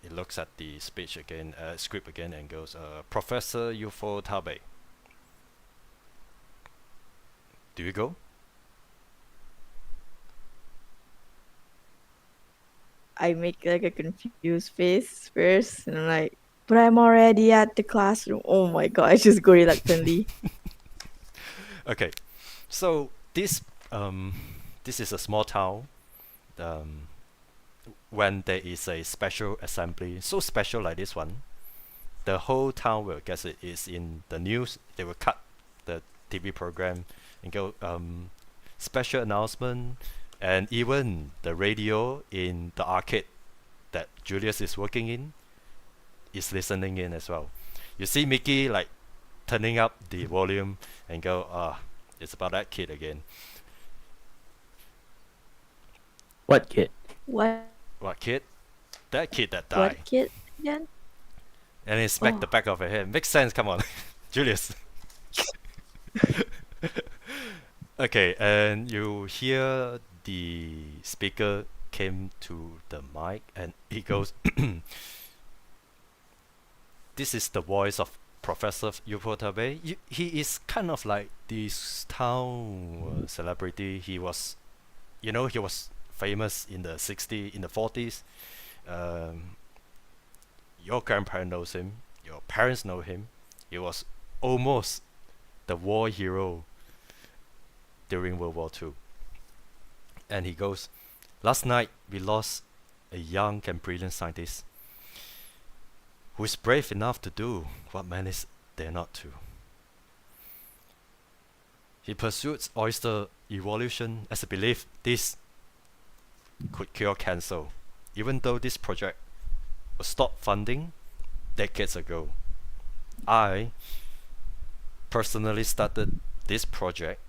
He looks at the speech again, script again, and goes, Professor Ufo Tabe. Do you go? I make like a confused face first, and I'm like, but I'm already at the classroom. Oh my god, I just go reluctantly. Okay. So this is a small town. Um, when there is a special assembly, so special like this one, the whole town will guess it is in the news. They will cut the TV program and go special announcement, and even the radio in the arcade that Julius is working in is listening in as well. You see Mickey like turning up the volume and go, it's about that kid again. What kid? What? What kid? That kid that died. What kid again? And he smacked the Oh. back of her head. Makes sense, come on. Julius. Okay, and you hear the speaker came to the mic and he goes, this is the voice of Professor Yupotabe. He is kind of like this town celebrity. He was, he was famous in the 60s, in the 40s. Your grandparent knows him. Your parents know him. He was almost the war hero during World War II. And he goes, last night we lost a young and brilliant scientist who is brave enough to do what many dare not to. He pursued oyster evolution as a belief this could cure cancer, even though this project was stopped funding decades ago. I personally started this project.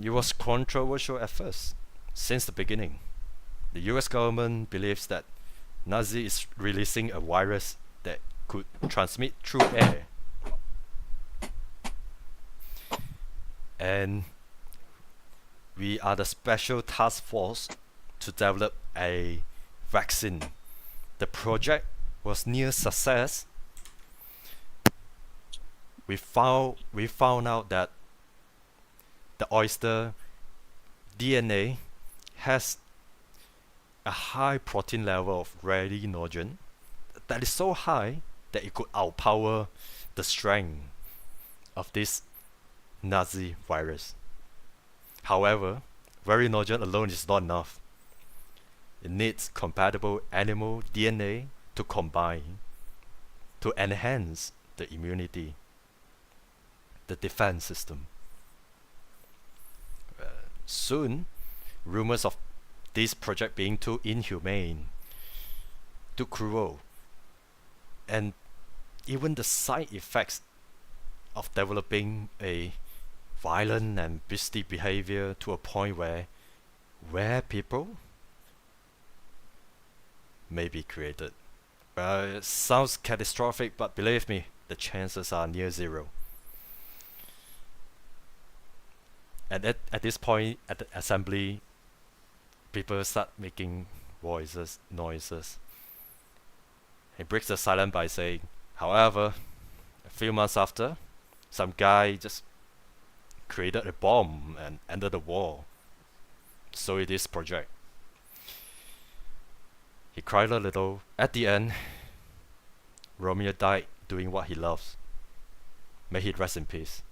It was controversial at first, since the beginning. The US government believes that Nazi is releasing a virus that could transmit through air. And we are the special task force to develop a vaccine. The project was near success. We found out that the oyster DNA has a high protein level of ryaninogen that is so high that it could outpower the strength of this Nazi virus. However, ryaninogen alone is not enough. It needs compatible animal DNA to combine to enhance the immunity, the defense system. Soon, rumors of this project being too inhumane, too cruel, and even the side effects of developing a violent and beastly behavior to a point where people may be created. It sounds catastrophic, but believe me, the chances are near zero. And at this point, at the assembly, people start making noises. He breaks the silence by saying, however, a few months after, some guy just created a bomb and entered the wall. So it is project. He cried a little. At the end, Romeo died doing what he loves. May he rest in peace.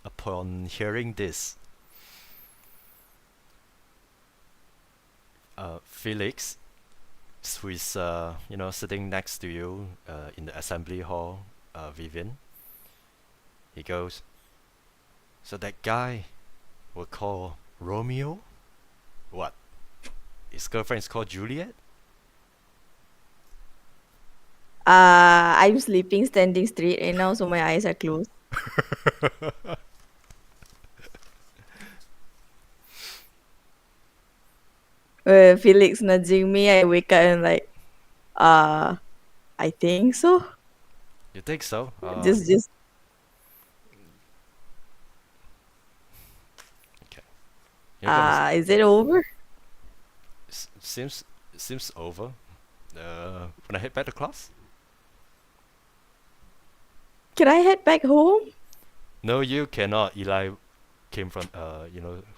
Upon hearing this, Felix, who is sitting next to you in the assembly hall, Vivian, he goes, so that guy will call Romeo? What? His girlfriend is called Juliet? I'm sleeping standing straight right now, so my eyes are closed. Felix nudging me, I wake up and like, I think so. You think so? Just You're gonna is it over? seems over. When I head back to class? Can I head back home? No, you cannot. Eli came from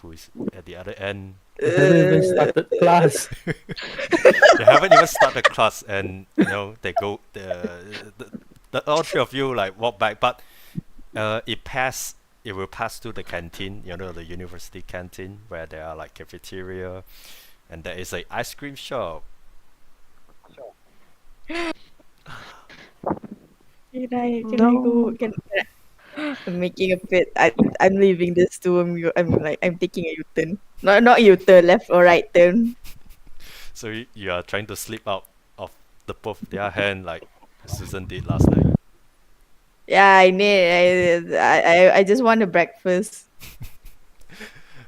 who is at the other end. I haven't even started class. They haven't even started class, and they go the all three of you like walk back, but it will pass to the canteen, the university canteen where there are like cafeteria, and there is a ice cream shop. Can I go? I'm making a fit. I'm leaving this too. I'm taking a U-turn. Not U-turn, left or right turn. So you are trying to slip out of the both their hand like Susan did last night. Yeah, I need. I just want a breakfast.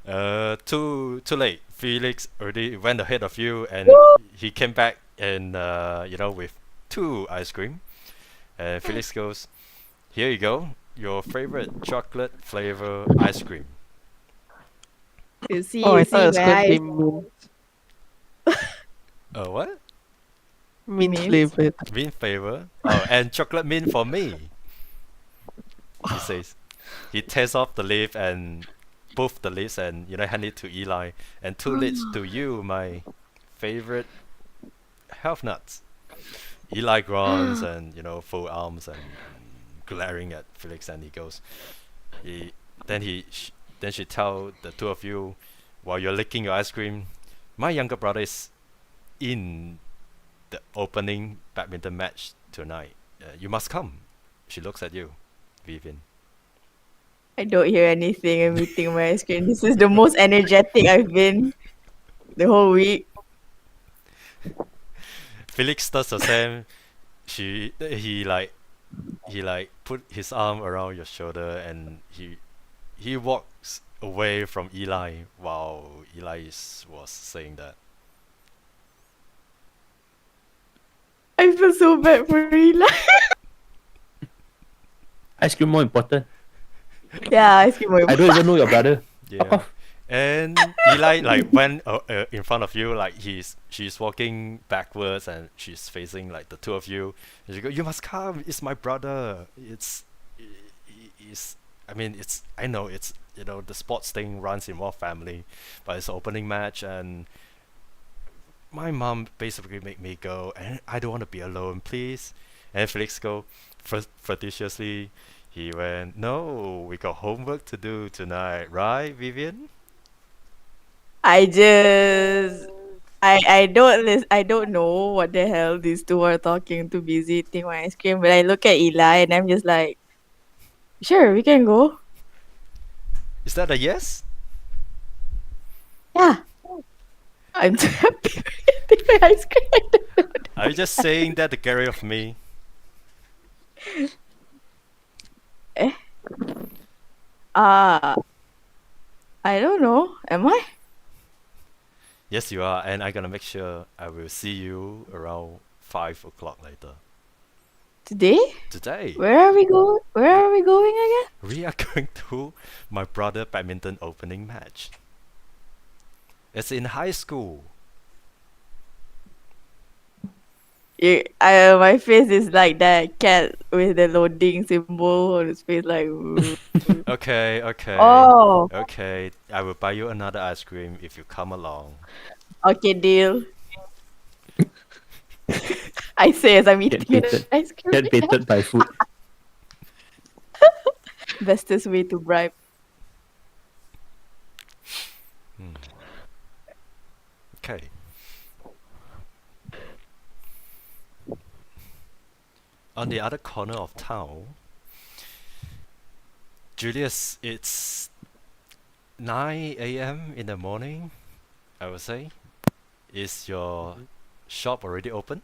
Too late. Felix already went ahead of you, and he came back and with 2 ice cream. And Felix goes, "Here you go, your favorite chocolate flavor ice cream." You see, Oh, I you thought it was see going my to be eyes. What? mint Mint? flavored. Mint flavor? Oh, and chocolate mint for me. He says. He tears off the leaf and both the leaves and hand it to Eli, and 2 leaves to you, my favorite health nuts. Eli groans and full arms and glaring at Felix, and he goes. Then she tell the 2 of you while you're licking your ice cream, my younger brother is in the opening badminton match tonight. You must come. She looks at you, Vivian. I don't hear anything. I'm eating my ice cream. This is the most energetic I've been the whole week. Felix does the same. He like put his arm around your shoulder and he walks away from Eli while was saying that. I feel so bad for Eli. Ice cream more important. Yeah, I see my I don't even know your brother. Fuck Yeah. off. And Eli like went in front of you, like she's walking backwards and she's facing like the two of you. And she go, "You must come. It's my brother. It's. I mean, it's. I know it's. You know, the sports thing runs in one family, but it's an opening match, and my mom basically made me go, and I don't want to be alone, please." And Felix go, flirtatiously. He went, "No, we got homework to do tonight, right, Vivian?" I don't know what the hell these two are talking, too busy eating my ice cream, but I look at Eli and I'm just like, sure, we can go. Is that a yes? Yeah. I'm too happy with eating my ice cream. I don't know. Are you just saying that to get rid of me? I don't know. Am I? Yes, you are, and I'm gonna make sure I will see you around 5 o'clock later. Today? Today, Where are we going? Where are we going again? we are going to my brother badminton opening match. It's in high school. My face is like that cat with the loading symbol on his face, like. Ooh. Okay, okay. Oh, Okay, I will buy you another ice cream if you come along. okay, deal. I say as I'm eating an baited. ice cream. Get baited by food. Bestest way to bribe. Okay. On the other corner of town, Julius, it's 9 a.m. in the morning, I would say. Is your shop already open?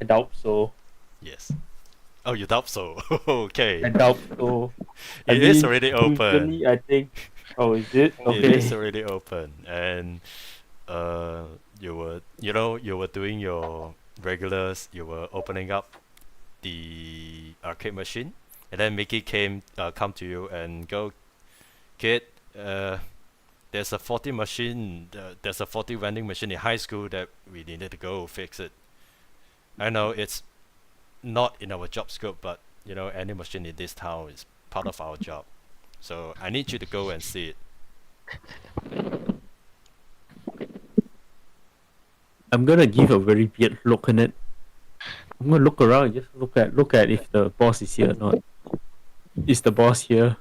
I doubt so. Yes. Oh, you doubt so. Okay. I doubt so. I It is mean, already open. usually I think. Oh, is it? It Okay. is already open, and you were doing your regulars. You were opening up the arcade machine, and then Mickey come to you and go, "Kid, there's a 40 machine. There's a 40 vending machine in high school that we needed to go fix it. I know it's not in our job scope, but you know any machine in this town is part of our job. So I need you to go and see it." I'm gonna give a very weird look in it. I'm gonna look around, just look at if the boss is here or not. Is the boss here?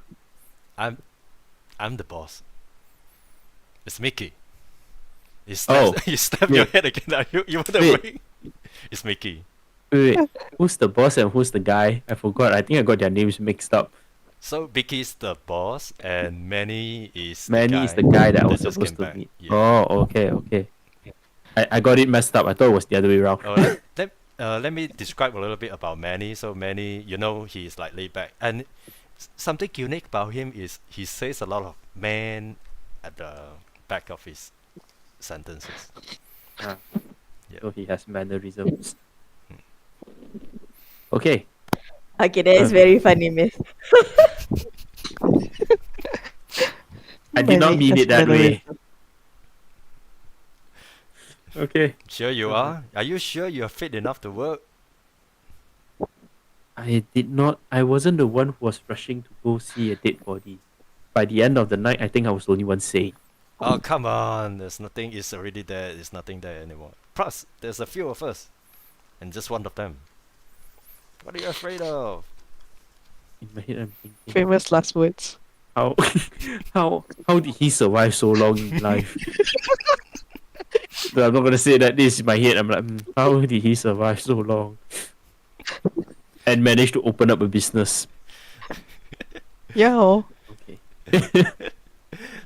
I'm the boss. It's Mickey. You Oh, stab, you stab your wait. head again. You want to Wait. ring? It's Mickey. Wait, who's the boss and who's the guy? I forgot. I think I got their names mixed up. So Mickey's the boss, and Manny is Manny is the guy that I was just supposed came to back. meet. Yeah. Oh, okay. I got it messed up. I thought it was the other way around. Oh, let me describe a little bit about Manny. So Manny, he's like laid back, and something unique about him is he says a lot of "man" at the back of his sentences. Ah. Yeah. So he has mannerisms. Okay. Okay, that is very funny, miss. I did not mean it that way. Okay. Sure you are? Are you sure you're fit enough to work? I did not. I wasn't the one who was rushing to go see a dead body. By the end of the night, I think I was the only one saying. Oh, come on. There's nothing. It's already there. There's nothing there anymore. Plus, there's a few of us. And just one of them. What are you afraid of? In my head, I'm thinking, Famous last words. how, how did he survive so long in life? No, I'm not gonna say that. This is my head. I'm like, how did he survive so long and manage to open up a business? Yeah. Okay.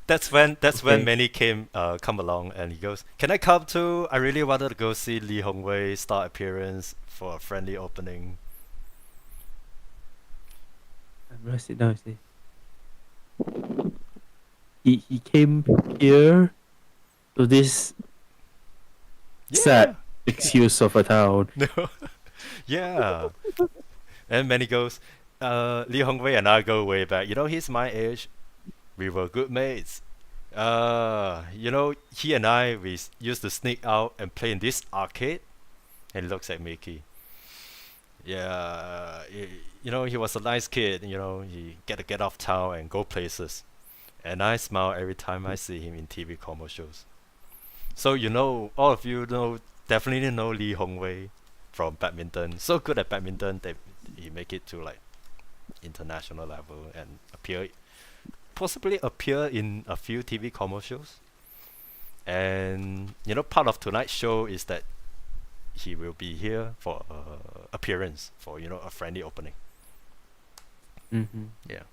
that's when Okay. Manny come along and he goes, "Can I come too? I really wanted to go see Lee Hongwei start appearance for a friendly opening." I'm gonna sit down and say. He came here to this sad excuse of a town. No. Yeah. And Manny goes, Lee Hongwei and I go way back. You know, he's my age. We were good mates. You know, he and I, used to sneak out and play in this arcade. And he looks at Mickey. Yeah, you know, he was a nice kid. You know, he get to get off town and go places. And I smile every time I see him in TV commercials. So you know, all of you know, definitely know Lee Hongwei from badminton. So good at badminton that he make it to like international level and possibly appear in a few TV commercials. And you know, part of tonight's show is that he will be here for appearance for, you know, a friendly opening. Mm-hmm. Yeah.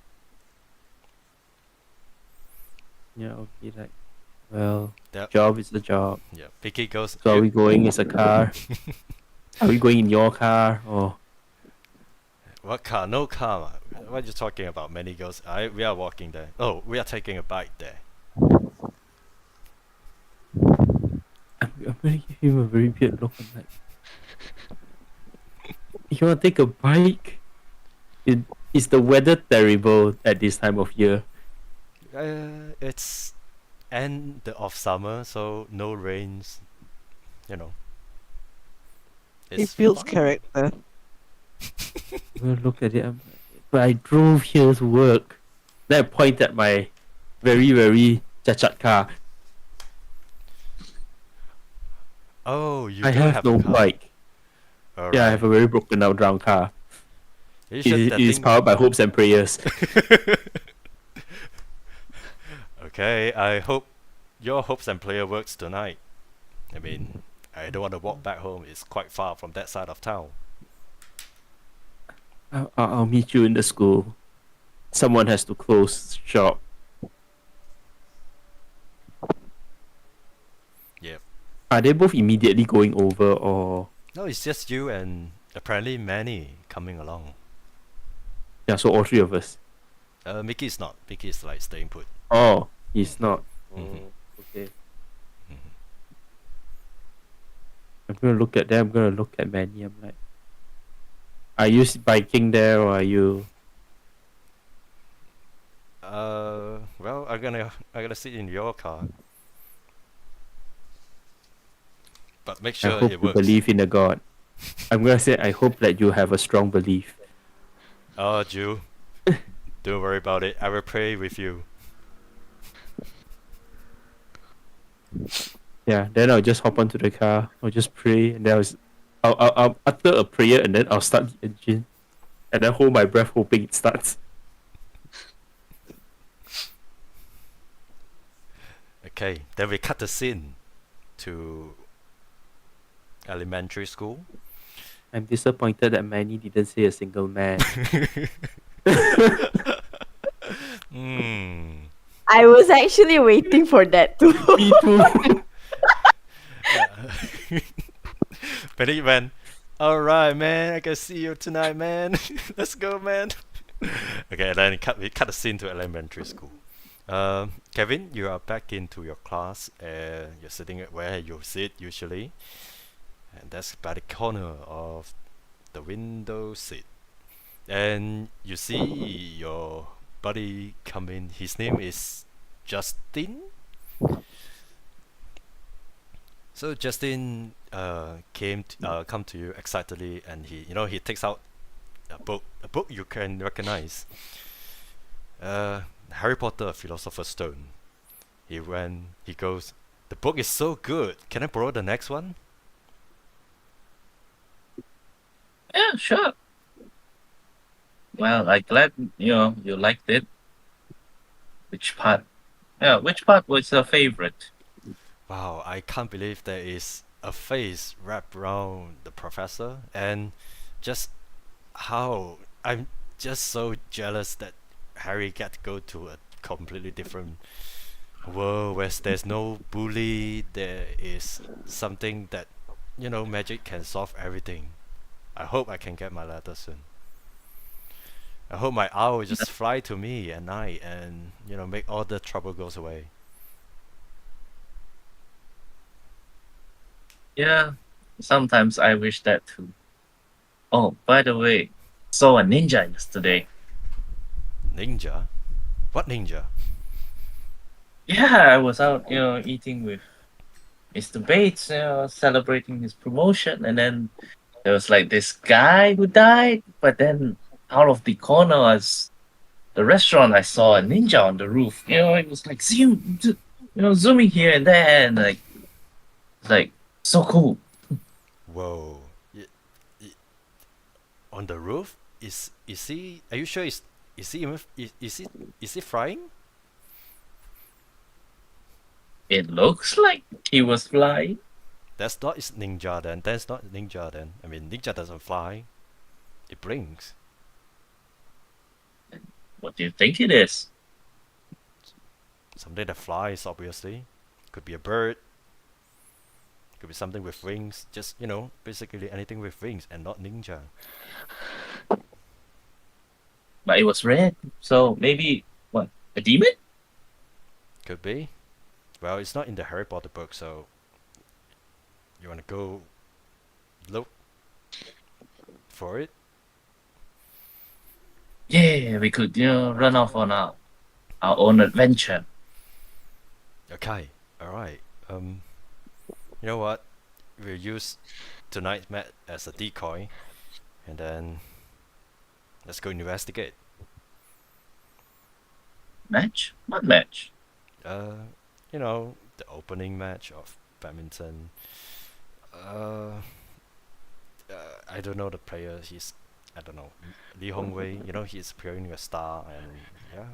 Yeah, okay, like, well, That, job is a job. yeah. Vicky goes. So are "You- we going as a car? Are we going in your car or What car? No car. What are you talking about? Manny goes. We are walking there. Oh, we are taking a bike there. I'm gonna give him a very weird look. I'm like, you wanna take a bike? Is the weather terrible at this time of year? It's end of summer, so no rains. You know. He It's builds fine. character. I'm gonna look at it. I'm like, but I drove here to work. Then I point at my very, very chachat car. Oh, you I do have have no a car. bike. Alright. Yeah, I have a very broken down drown car. You should It that is thing- powered by hopes and prayers. Okay, I hope your hopes and prayer works tonight. I mean, I don't want to walk back home. It's quite far from that side of town. I'll meet you in the school. Someone has to close shop. Yep. Are they both immediately going over or? No, it's just you and apparently Manny coming along. Yeah, so all three of us. Mickey's not. Mickey's like staying put. Oh, he's not. Mhm. Okay. Mhm. I'm gonna look at them. I'm gonna look at Manny. I'm like, are you biking there or are you? Well, I'm gonna sit in your car. But make I sure hope it you works. believe in a God. I'm gonna say I hope that you have a strong belief. Oh, Jew. Don't worry about it. I will pray with you. Yeah. Then I'll just hop onto the car. I'll just pray, and then I'll utter a prayer, and then I'll start the engine, and then hold my breath, hoping it starts. Okay, then we cut the scene to elementary school. I'm disappointed that Manny didn't say a single man. Hmm. I was actually waiting for that too. Me too. But he went, alright, man, I can see you tonight, man. Let's go, man. Okay, and then we cut the scene to elementary school. Kevin, you are back into your class. You're sitting at where you sit usually. And that's by the corner of the window seat. And you see your buddy come in. His name is Justin. So Justin come to you excitedly, and he takes out a book you can recognize. Harry Potter, Philosopher's Stone. He goes, the book is so good. Can I borrow the next one? Yeah, sure. Well, I'm glad you liked it. Which part? Yeah, which part was your favorite? Wow, I can't believe there is a face wrapped around the professor, and just how I'm just so jealous that Harry got to go to a completely different A world where there's no bully, there is something that, magic can solve everything. I hope I can get my letter soon. I hope my owl will just fly to me at night and, make all the trouble goes away. Yeah, sometimes I wish that too. Oh, by the way, saw a ninja yesterday. Ninja? What ninja? Yeah, I was out, eating with Mr. Bates, celebrating his promotion, and then there was like this guy who died, but then out of the corner as the restaurant, I saw a ninja on the roof. It was like zooming here and there, and like so cool. Whoa. On the roof? Is he? Are you sure? Is he even? Is he flying? It looks like he was flying. That's not is ninja then. That's not ninja then. I mean, ninja doesn't fly. It blinks. What do you think it is? Something that flies, obviously. Could be a bird. Could be something with wings. Just basically anything with wings and not ninja. But it was red, so maybe what? A demon? Could be. Well, it's not in the Harry Potter book, so you wanna go look for it? Yeah, we could run off on our own adventure. Okay. All right. You know what? We'll use tonight's match as a decoy, and then let's go investigate. Match? What match? The opening match of badminton. I don't know the player. I don't know, Lee Hongwei. He's appearing a star, and yeah,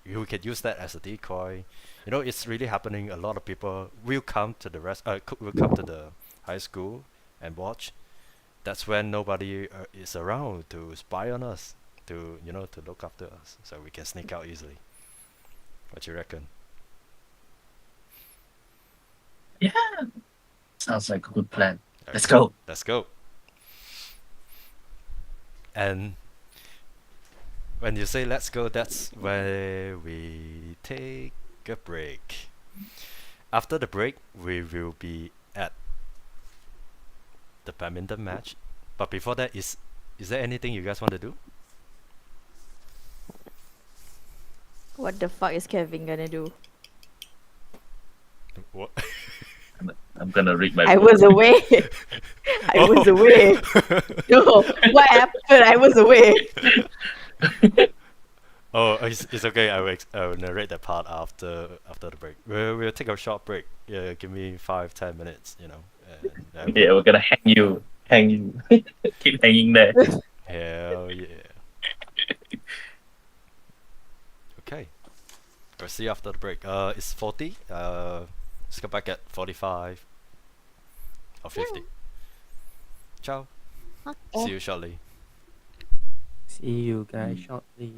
you can use that as a decoy. It's really happening. A lot of people will come to the will come to the high school and watch. That's when nobody is around to spy on us, to look after us, so we can sneak out easily. What you reckon? Yeah, sounds like a good plan. Let's go. Let's go. And when you say let's go, that's where we take a break. After the break, we will be at the badminton match. But before that, is there anything you guys want to do? What the fuck is Kevin gonna do? What? I'm gonna read my I book. was away. I was away. No, what happened? I was away. Oh, it's okay. I will narrate that part after the break. We'll take a short break. Yeah, give me 5-10 minutes. And Yeah, we're gonna hang you. Keep hanging there. hell yeah. Okay. We'll see you after the break. It's 40. Let's come back at 45 or 50. Ciao. See you shortly. See you guys shortly.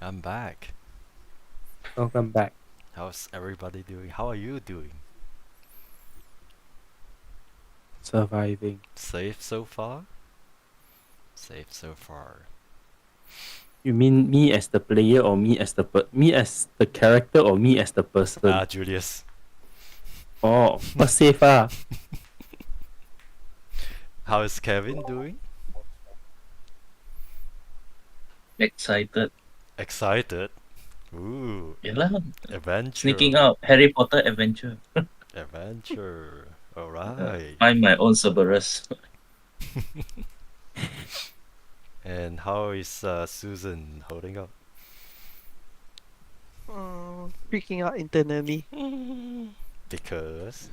I'm back. Welcome back. How's everybody doing? How are you doing? Surviving. Safe so far? Safe so far. You mean me as the player or me as the character or me as the person? Julius. Oh, but safe ah. How is Kevin doing? Excited. Excited? Ooh, Yalah. adventure. Sneaking out. Harry Potter adventure. Adventure. Alright. Find my own Cerberus. And how is Susan holding up? Freaking out internally. Because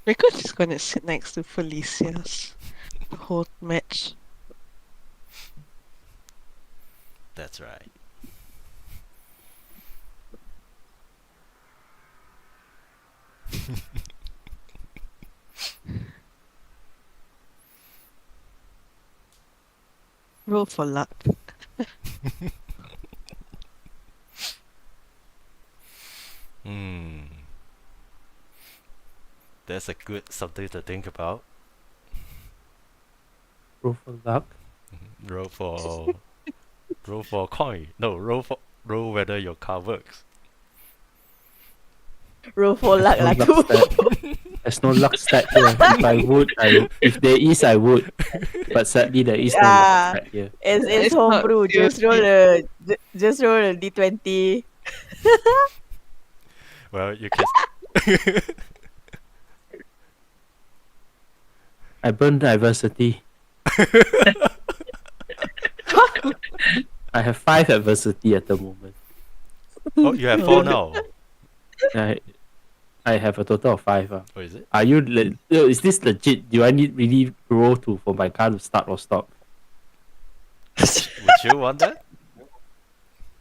Because she's gonna sit next to Felicia's the whole match. that's right. Roll for luck. Hmm. That's a good something to think about. Roll for luck. Roll for roll for coin. No, roll whether your car works. Roll for luck No lah luck tu. stat. There's no luck stat here. If I would, if there is, I would. But sadly, there is no luck Yeah. stat here. It's It's not homebrew. Just roll a D20. Well, you can. I burn diversity. I have 5 adversity at the moment. Oh, you have 4 now. I have a total of 5. Oh, is it? Are you? Is this legit? Do I need really roll for my car to start or stop? Would you want that?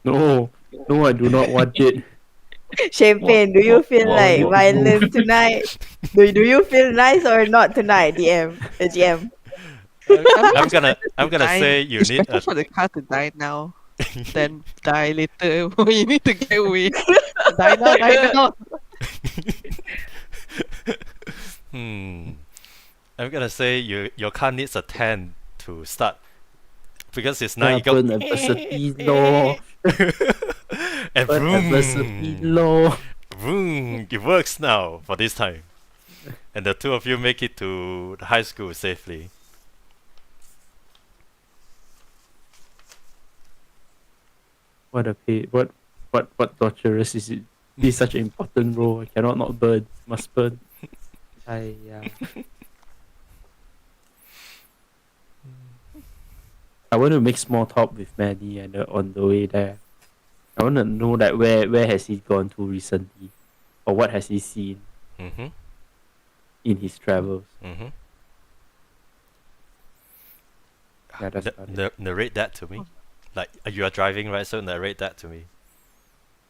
No, I do not want it. Champagne, do you feel what like would you violent tonight? Do you feel nice or not tonight, GM? I'm gonna say you it's need better a for the car to die now than die later when you need to get away. Die now, die now. I'm gonna say your car needs a 10 to start because it's not you go Burn adversity law. and Burn adversity law. vroom, it works now for this time, and the two of you make it to the high school safely. What a pain. What torturous is it? This is such an important role. I cannot not burn. Must burn. I want to make small talk with Manny and on the way there. I want to know that where has he gone to recently, or what has he seen Mm-hmm. in his travels. Mm-hmm. Yeah, that's about it. Narrate that to me. Like you are driving, right? So narrate that to me.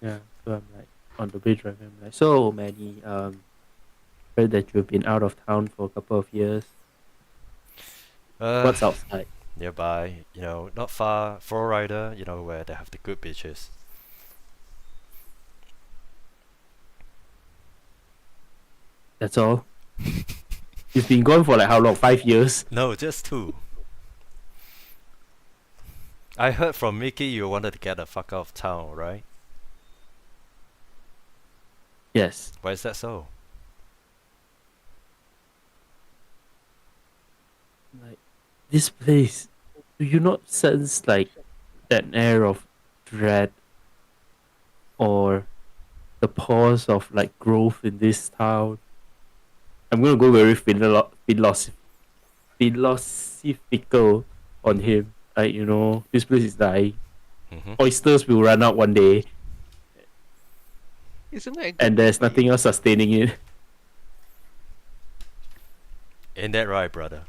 Yeah, so I'm like on the way driving. I'm like, so Manny, heard that you've been out of town for a couple of years. What's outside? Nearby, not far, Florida, where they have the good beaches. That's all. You've been gone for like how long? 5 years? No, just 2. I heard from Mickey you wanted to get the fuck out of town, right? Yes. Why is that so? Like this place, do you not sense like that air of dread or the pause of like growth in this town? I'm gonna go very philosophical on him. Like, this place is dying. Mm-hmm. Oysters will run out one day, Isn't that a good and there's thing for nothing you? else sustaining it. Ain't that right, brother?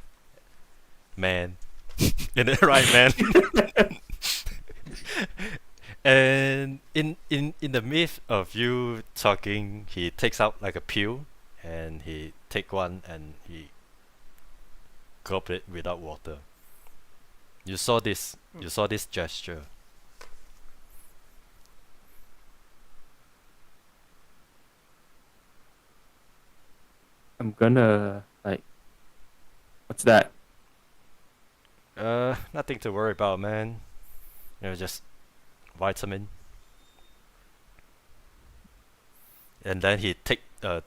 Man. Ain't that right, man? And in the myth of you talking, he takes out like a pill and he take one and he gulp it without water. You saw this. You saw this gesture. I'm gonna like, what's that? Nothing to worry about, man. Just vitamin. And then he take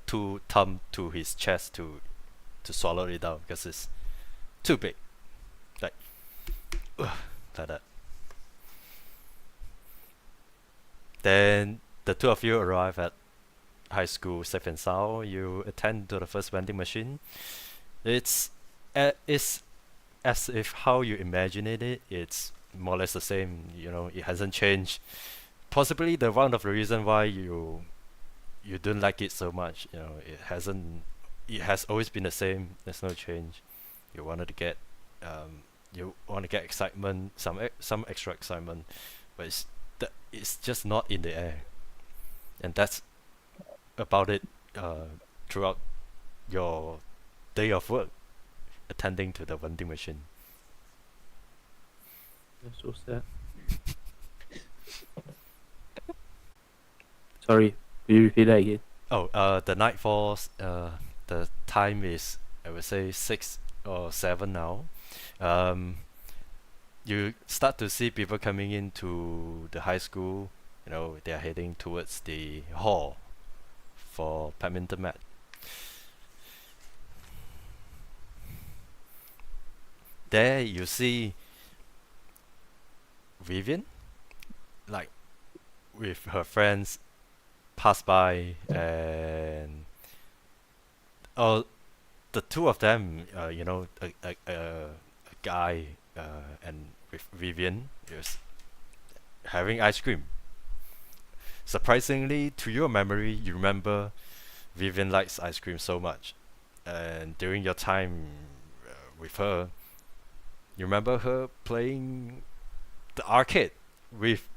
two thumb to his chest to swallow it down because it's too big. Like, like that. Then the two of you arrive at high school safe and sound. You attend to the first vending machine. It's as if how you imagined it. It's more or less the same. It hasn't changed. Possibly the one of the reason why you don't like it so much. It has always been the same. There's no change. You wanted to get excitement, some extra excitement, but it's just not in the air, and that's about it. Throughout your day of work, attending to the vending machine. That's so sad. Sorry, will you repeat that again? Oh, the night falls. The time is, I would say, 6 or 7 now. You start to see people coming into the high school. They are heading towards the hall for badminton match. There you see Vivian, like, with her friends pass by, and the two of them, a guy and with Vivian is having ice cream. Surprisingly, to your memory, you remember Vivian likes ice cream so much, and during your time with her, you remember her playing the arcade with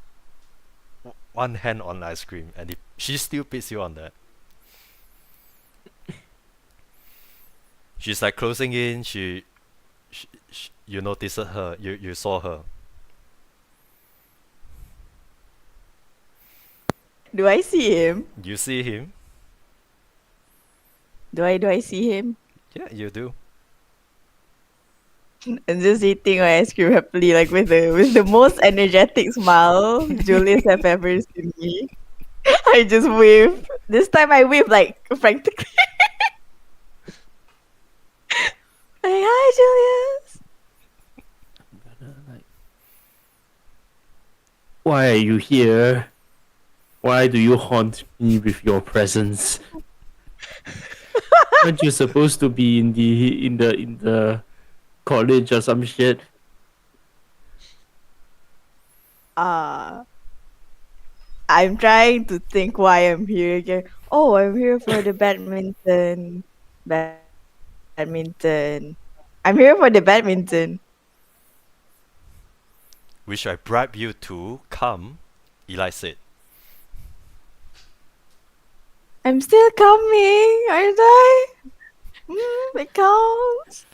one hand on ice cream, and she still beats you on that. She's like closing in. You noticed her. You saw her. Do I see him? You see him. Do I see him? Yeah, you do. And just eating my ice cream happily, like with the most energetic smile Julius have ever seen me. I just wave. This time I wave like frantically. Like, hi, Julius. I'm gonna like, why are you here? Why do you haunt me with your presence? Aren't you supposed to be in the college or some shit? I'm trying to think why I'm here again. Oh, I'm here for the badminton. Badminton. I'm here for the badminton. Wish I bribe you to come, Eli said. I'm still coming, aren't I? It counts.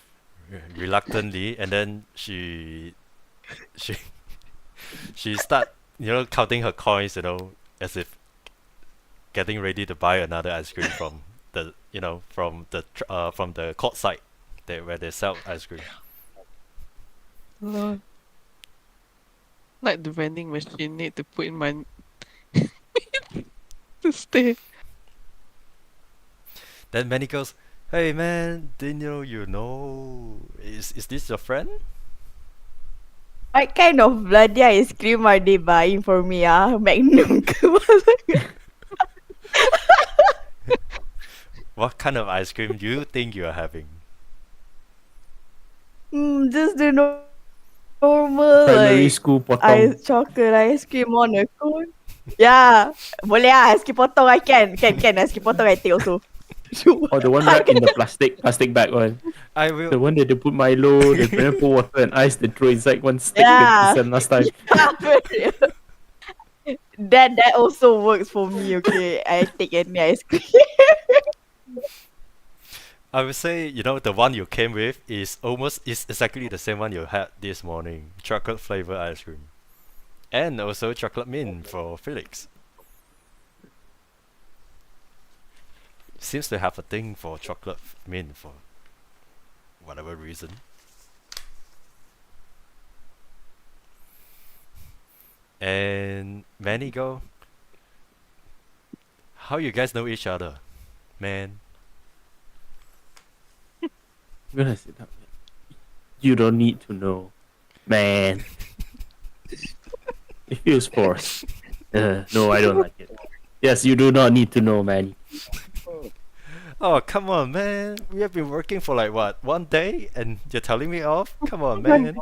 Reluctantly, and then she start counting her coins, as if getting ready to buy another ice cream from the court side where they sell ice cream. Lord. Like the vending machine need to put in my to stay. Then Manny goes, "Hey man, didn't is this your friend?" What kind of bloody ice cream are they buying for me? Magnum ke apa? What kind of ice cream do you think you are having? Just the normal Primary like school potong. chocolate ice cream on a cone. Yeah, boleh ice cream potong I can ice cream potong I take also. Or the one wrapped in the plastic bag one. I The will. one that they put Milo, they put water and ice, they throw inside one stick Yeah. that last time. That also works for me. Okay, I take any ice cream. I would say, the one you came with is exactly the same one you had this morning. Chocolate flavor ice cream. And also chocolate mint for Felix. Seems to have a thing for chocolate mint for whatever reason. And Manigo, how you guys know each other, man? I'm gonna sit down. You don't need to know, man. It feels forced. No, I don't like it. Yes, you do not need to know, man. Oh, come on, man. We have been working for like what, 1 day, and you're telling me off? Come on, man.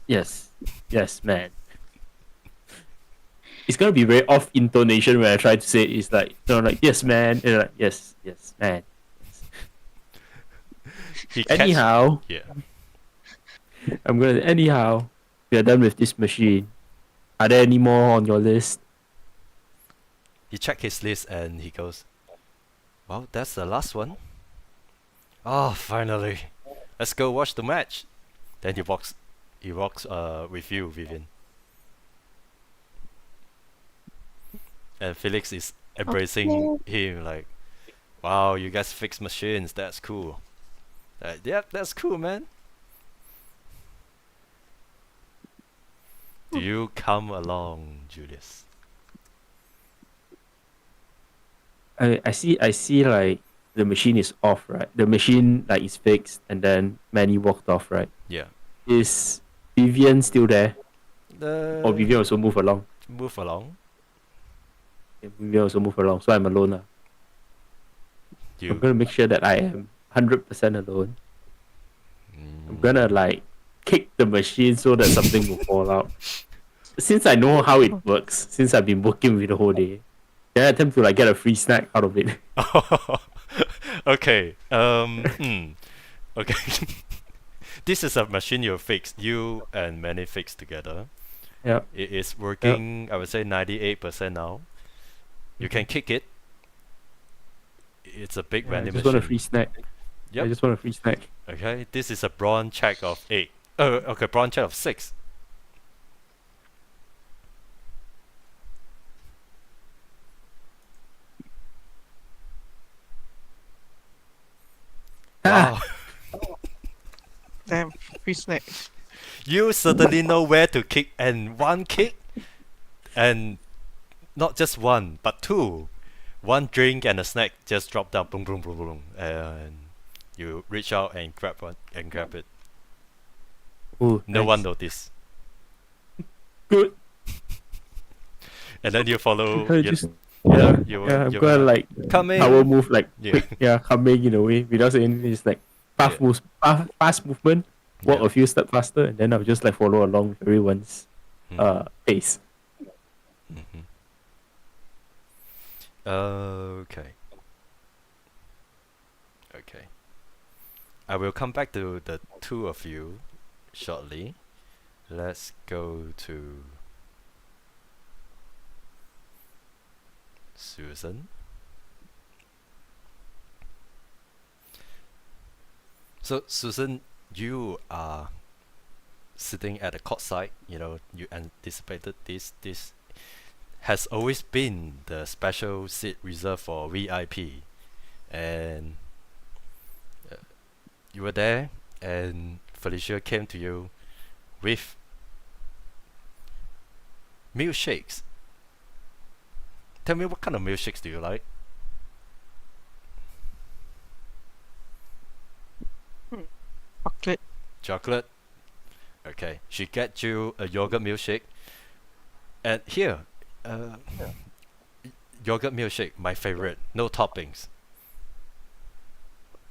Yes, man. It's gonna be very off intonation when I try to say it. It's like, yes, man. And like, yes, man. He catch- Anyhow, Yeah. anyhow, we are done with this machine. Are there any more on your list? He checked his list and he goes, well, that's the last one. Oh, finally. Let's go watch the match. Then he walks with you, Vivian. And Felix is embracing him like, wow, you guys fix machines, that's cool. Yep, that's cool, man. Do you come along, Julius? I see like the machine is off, right? The machine like is fixed, and then Manny walked off, right? Yeah. Is Vivian still there? Or Vivian also move along? Move along. Yeah, Vivian also move along, so I'm alone now. I'm You. gonna make sure that I am 100% alone. I'm Mm, gonna like kick the machine so that something will fall out. Since I know how it works, since I've been working with the whole day, then I attempt to like get a free snack out of it. okay. Okay. This is a machine you fixed. You and Manny fixed together. Yeah. It is working. I would say 98% now. You can kick it. It's a big I vending just want a machine. free snack. Yep. I just want a free snack. Okay. This is a bronze check of 8. Okay. Bronze check of 6. Wow. Damn, free snack. You certainly know where to kick, and one kick, and not just one, but two. One drink and a snack just drop down, boom, boom, boom, boom, and you reach out and grab it. Ooh, No nice. one noticed, Good. and then you follow. I You, just- you know, yeah, you, I'm you're gonna like coming. power move like Yeah. quick, coming in a way without saying anything. It's like fast movement, walk Yeah. a few steps faster, and then I'll just like follow along with everyone's pace. Mhm. Okay. Okay. I will come back to the two of you shortly. Let's go to Susan. So Susan, you are sitting at the court side. You anticipated this. This has always been the special seat reserved for VIP, and you were there, and Felicia came to you with milkshakes. Tell me, what kind of milkshakes do you like? Chocolate. Chocolate. Okay, she get you a yogurt milkshake, and here, yogurt milkshake, my favorite. No toppings.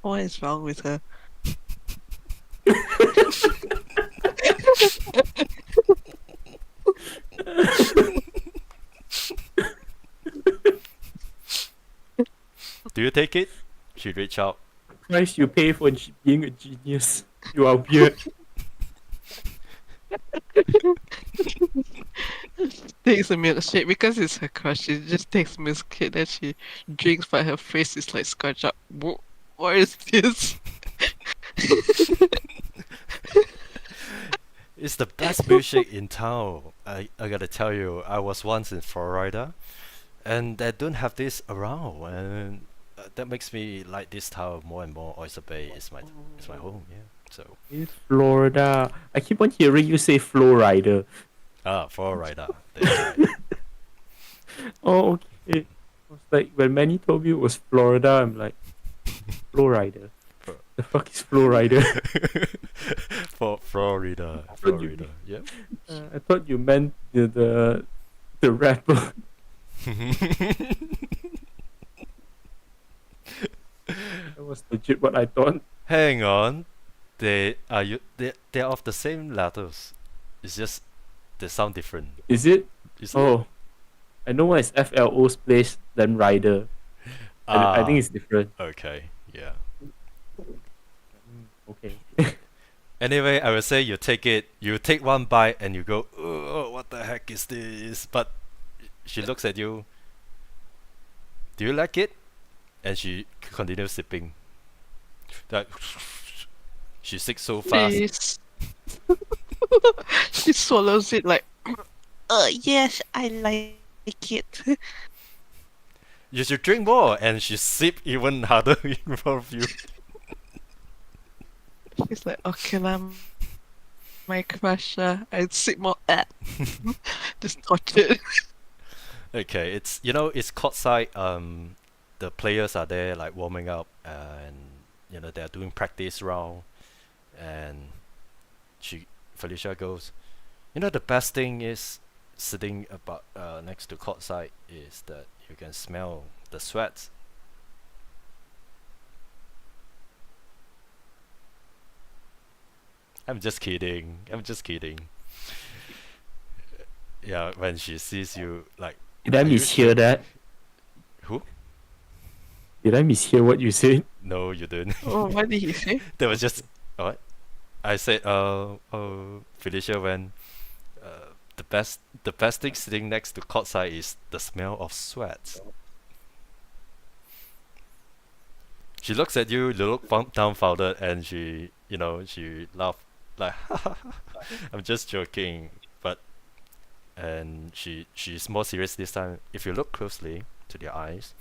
What is wrong with her? Do you take it? She reach out. Price you pay for being a genius. You are weird. takes a milkshake because it's her crush. She just takes milkshake, then she drinks, but her face is like scratched up. What is this? It's the best milkshake in town. I gotta tell you, I was once in Florida, and they don't have this around, and that makes me like this town more and more. Oyster Bay is my home. Yeah. So It's Florida. I keep on hearing you say Florida. Florida. That's right. Oh, okay. I was like, when Manny told me it was Florida, I'm like, Florida. Flo- The fuck is Florida? For Florida. thought you- Florida. Yep. I thought you meant the rapper. That was legit what I thought. Hang on. They're of the same letters. It's just they sound different. Is it? Isn't Oh, I know what is FLO's place than Rider. I think it's different. okay. Yeah. Okay. Anyway, I would say you take one bite and you go, oh, what the heck is this? But she looks at you. Do you like it? And she continues sipping. That she sips so fast. Please. She swallows it like, yes, I like it. You should drink more, and she sip even harder in front of you. She's like, okay, lah, my crush, I'd sip more. Just tortured. Okay, it's courtside. The players are there like warming up, and they're doing practice round, and Felicia goes, the best thing is sitting about next to courtside is that you can smell the sweat. I'm just kidding. Yeah, when she sees you, like, Did I are you mishear that? who? Did I mishear what you said? No, you didn't. Oh, what did he say? That was just what I said. Felicia, when the best thing sitting next to courtside is the smell of sweat. She looks at you, look dumbfounded, and she laughed like, I'm just joking. But and she's more serious this time. If you look closely to their eyes,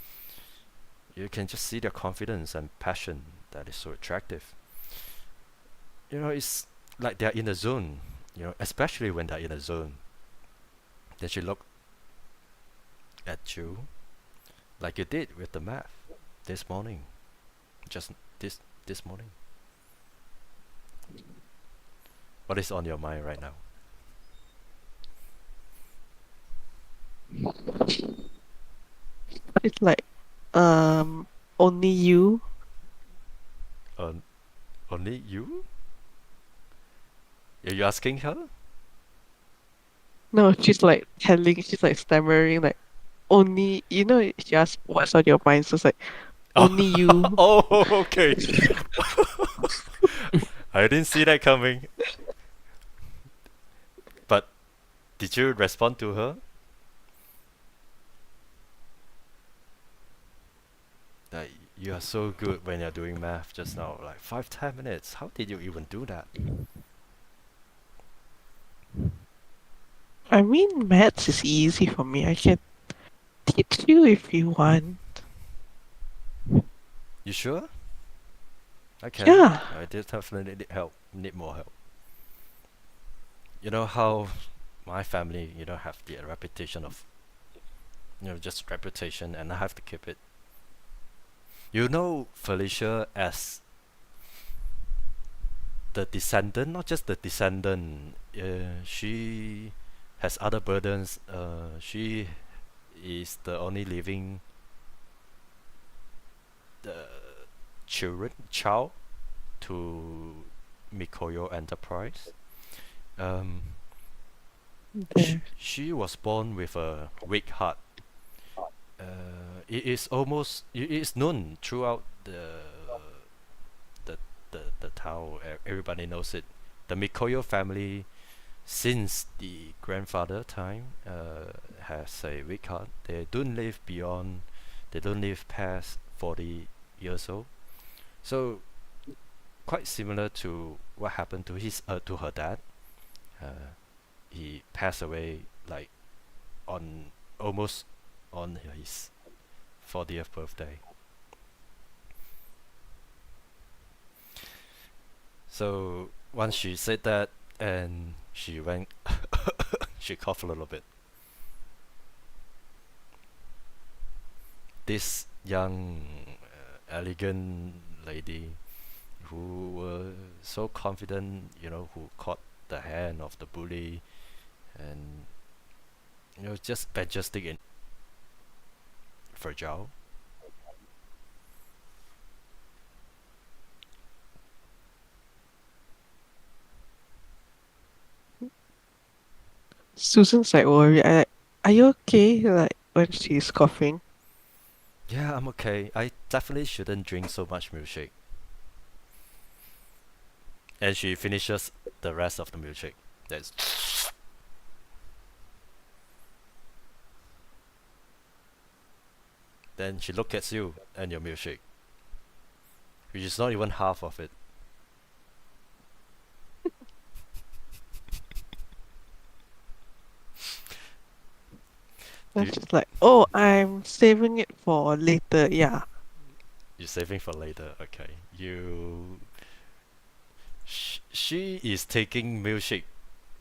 you can just see their confidence and passion that is so attractive. It's like they're in a zone. Especially when they're in a zone. Then she look at you like you did with the math this morning. Just this morning. What is on your mind right now? It's like, only you. Only you? Are you asking her? No, she's like stammering, like, only, she asked what's on your mind, so it's like, Oh. only you. Oh, okay. I didn't see that coming. But did you respond to her? Like, you are so good when you're doing math just now. Like 5-10 minutes. How did you even do that? I mean, maths is easy for me. I can teach you if you want. You sure? Okay. Yeah. I did definitely need help. Need more help. You know how my family, have the reputation of, just reputation, and I have to keep it. You know Felicia as the descendant, not just the descendant. She has other burdens. She is the only living child to Mikoyo Enterprise. She was born with a weak heart. It is known throughout the town. Everybody knows it. The Mikoyo family since the grandfather time has a weak heart, they don't live past 40 years old. So quite similar to what happened to her dad. He passed away like on almost on his 40th birthday. So once she said that, and she went, she coughed a little bit. This young, elegant lady who was so confident, who caught the hand of the bully, and just majestic and fragile. Susan's like worried. I like, are you okay? Like when she's coughing. Yeah, I'm okay. I definitely shouldn't drink so much milkshake. And she finishes the rest of the milkshake. That's then she looks at you and your milkshake, which is not even half of it. And You- she's like, oh, I'm saving it for later. Yeah. You're saving for later. Okay. She is taking milkshake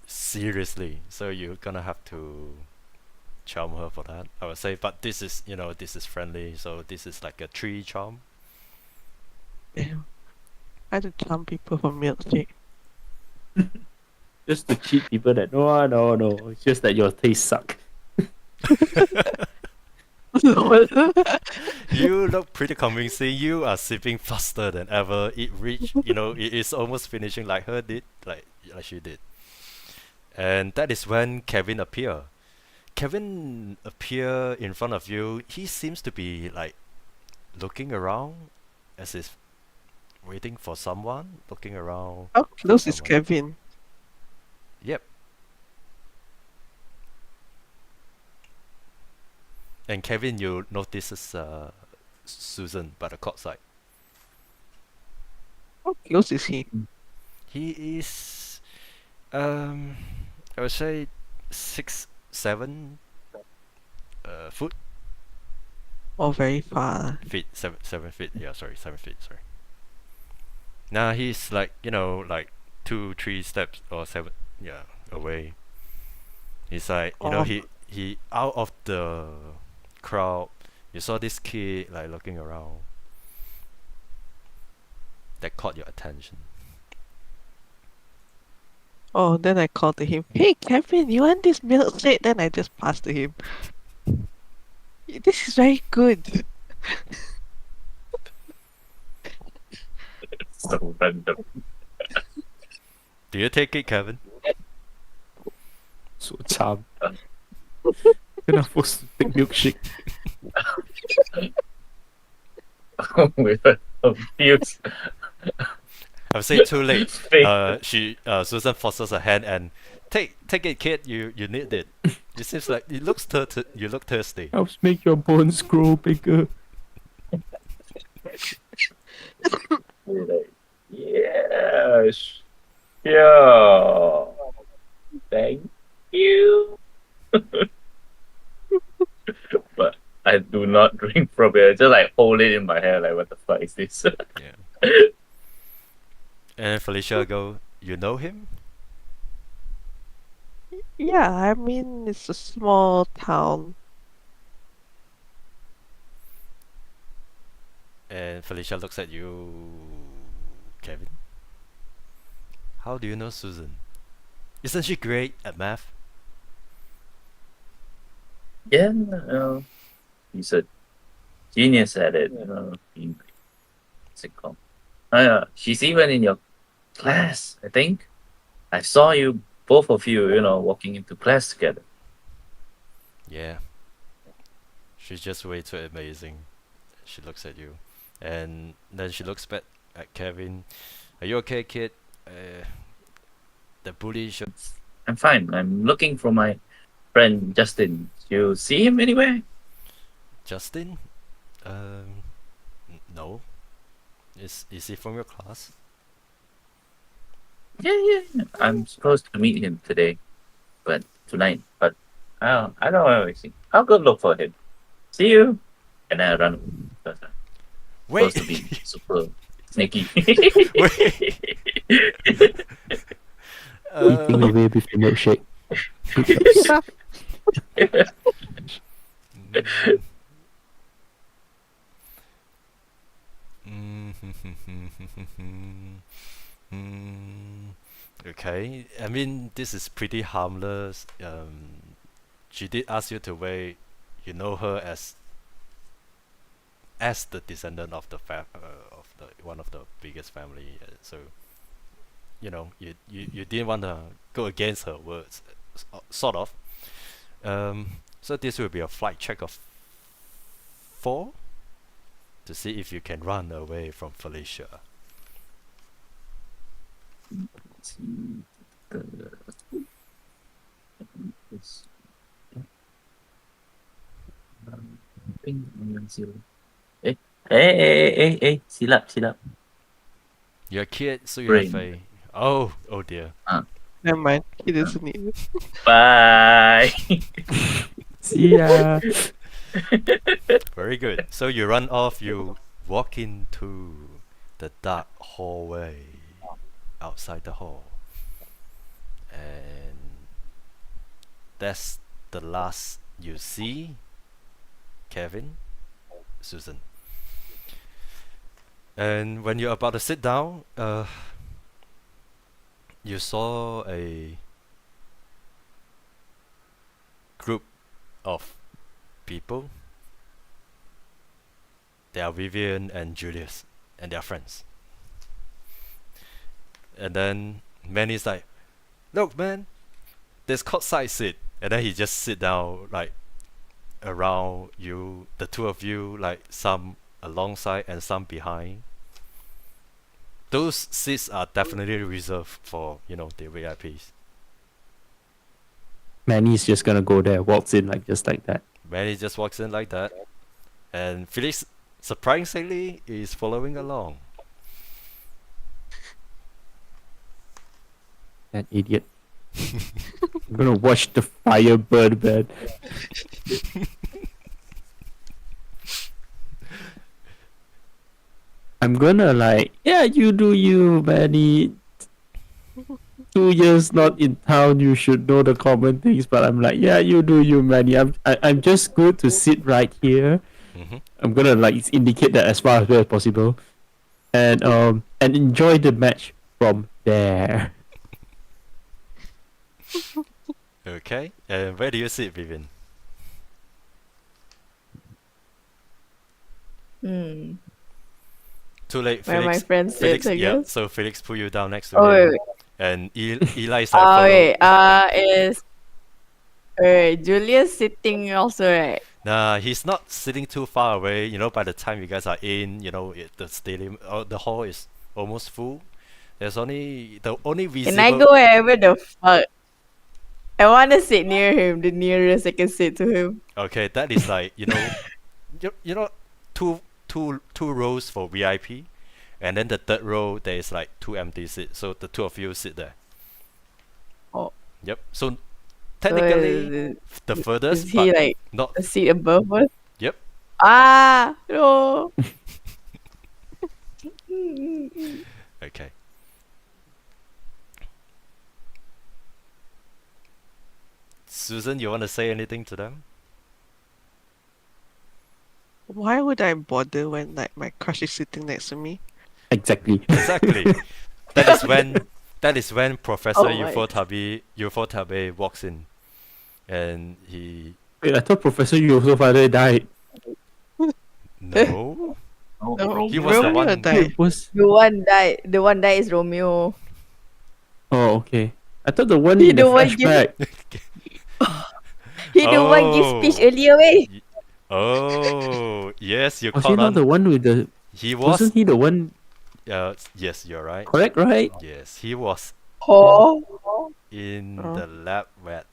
seriously, so you're gonna have to charm her for that, I would say. But this is friendly, so this is like a tree charm. Damn. I had to charm people for milkshake. Just to cheat people that no. It's just that your taste suck. Lol. You look pretty convincing. You are sipping faster than ever. It reached, it is almost finishing like her did, like she did. And that is when Kevin appear. Kevin appear in front of you. He seems to be like looking around, as if waiting for someone. Looking around. How for close is someone. Kevin? Yep. And Kevin, you notices Susan by the court side. How close is he? He is, I would say 6, 7 foot. Oh, very far. Feet, 7 feet. Yeah, sorry, 7 feet. Sorry. Now he's like, like 2, 3 steps or 7, yeah, away. He's like, Oh. he out of the crowd. You saw this kid like looking around. That caught your attention. Oh, then I called to him. Hey, Kevin, you want this milkshake? Then I just passed to him. This is very good. So random. Do you take it, Kevin? So charmed. You're not supposed to take milkshake. We were confused. I would say too late. Fake. Susan forces her hand and take it, kid. You need it. It seems like you look thirsty. Helps make your bones grow bigger. We're like, yes. Yeah. Thank you. But I do not drink from it. I just like hold it in my hand, like what the fuck is this? And Felicia go, you know him? Yeah, I mean, it's a small town. And Felicia looks at you, Kevin. How do you know Susan? Isn't she great at math? Yeah, he's a genius at it. What's it called? She's even in your class, I think. I saw you, both of you, walking into class together. Yeah. She's just way too amazing. She looks at you. And then she looks back at Kevin. Are you okay, kid? The bully should I'm fine. I'm looking for my friend Justin. You see him anywhere? Justin? No. Is he from your class? Yeah. I'm supposed to meet him today, but tonight. But I don't know anything. I'll go look for him. See you. And I run because I'm Wait. supposed to be super sneaky. Wait. Eating away with the milkshake. Okay, I mean this is pretty harmless. She did ask you to wait. You know her as the descendant of the of the one of the biggest family. So you know you didn't want to go against her words, sort of. So this will be a flight check of 4 to see if you can run away from Felicia. Hey, silap. You're a kid, so you Brain. have a. Oh dear. Never mind. He doesn't need it. Bye. See ya. Very good. So you run off, you walk into the dark hallway outside the hall. And that's the last you see Kevin, Susan. And when you're about to sit down, you saw a group of people. They are Vivian and Julius and their friends. And then Manny's like, look man, there's courtside seat. And then he just sit down like around you, the two of you, like some alongside and some behind. Those seats are definitely reserved for, the VIPs. Manny's just gonna go there, walks in just like that. Manny just walks in like that. And Felix, surprisingly, is following along. That idiot. I'm gonna watch the fire burn, man. I'm gonna yeah, you do you, Manny. 2 years not in town, you should know the common things. But I'm like, yeah, you do you, Manny. I'm just good to sit right here. Mm-hmm. I'm gonna indicate that as far as possible, and enjoy the match from there. Okay, and where do you sit, Vivian? Hmm. Too late, Where my Felix. friend Felix, sits, I yeah. guess. So Felix put you down next to Oh, him, wait. and Eli's like, Oh, follow. wait. Wait, Julius sitting also, right? Nah, he's not sitting too far away. By the time you guys are in, the stadium, the hall is almost full. There's the only visible. Can I go wherever the fuck? I want to sit near him, the nearest I can sit to him. Okay, that is two rows for VIP, and then the third row there is 2 empty seats. So the two of you sit there. Oh. Yep. So technically, So, the furthest, is he but not. a seat above us? Yep. Ah, no. Okay. Susan, you want to say anything to them? Why would I bother when my crush is sitting next to me? Exactly. Exactly. That is when Professor Oh my. Ufotable walks in, and he Wait, I thought Professor Yusof father died. no. No, He was the Romeo one. died. The one died is Romeo. Oh, okay. I thought the one He in the the one give- flashback. He the one give Oh. speech earlier, way. Oh, yes, you Was he caught not on. the one with the? He was. Wasn't he the one? Yes, you're right. Correct, right? Yes, he was Oh. in Oh. the lab where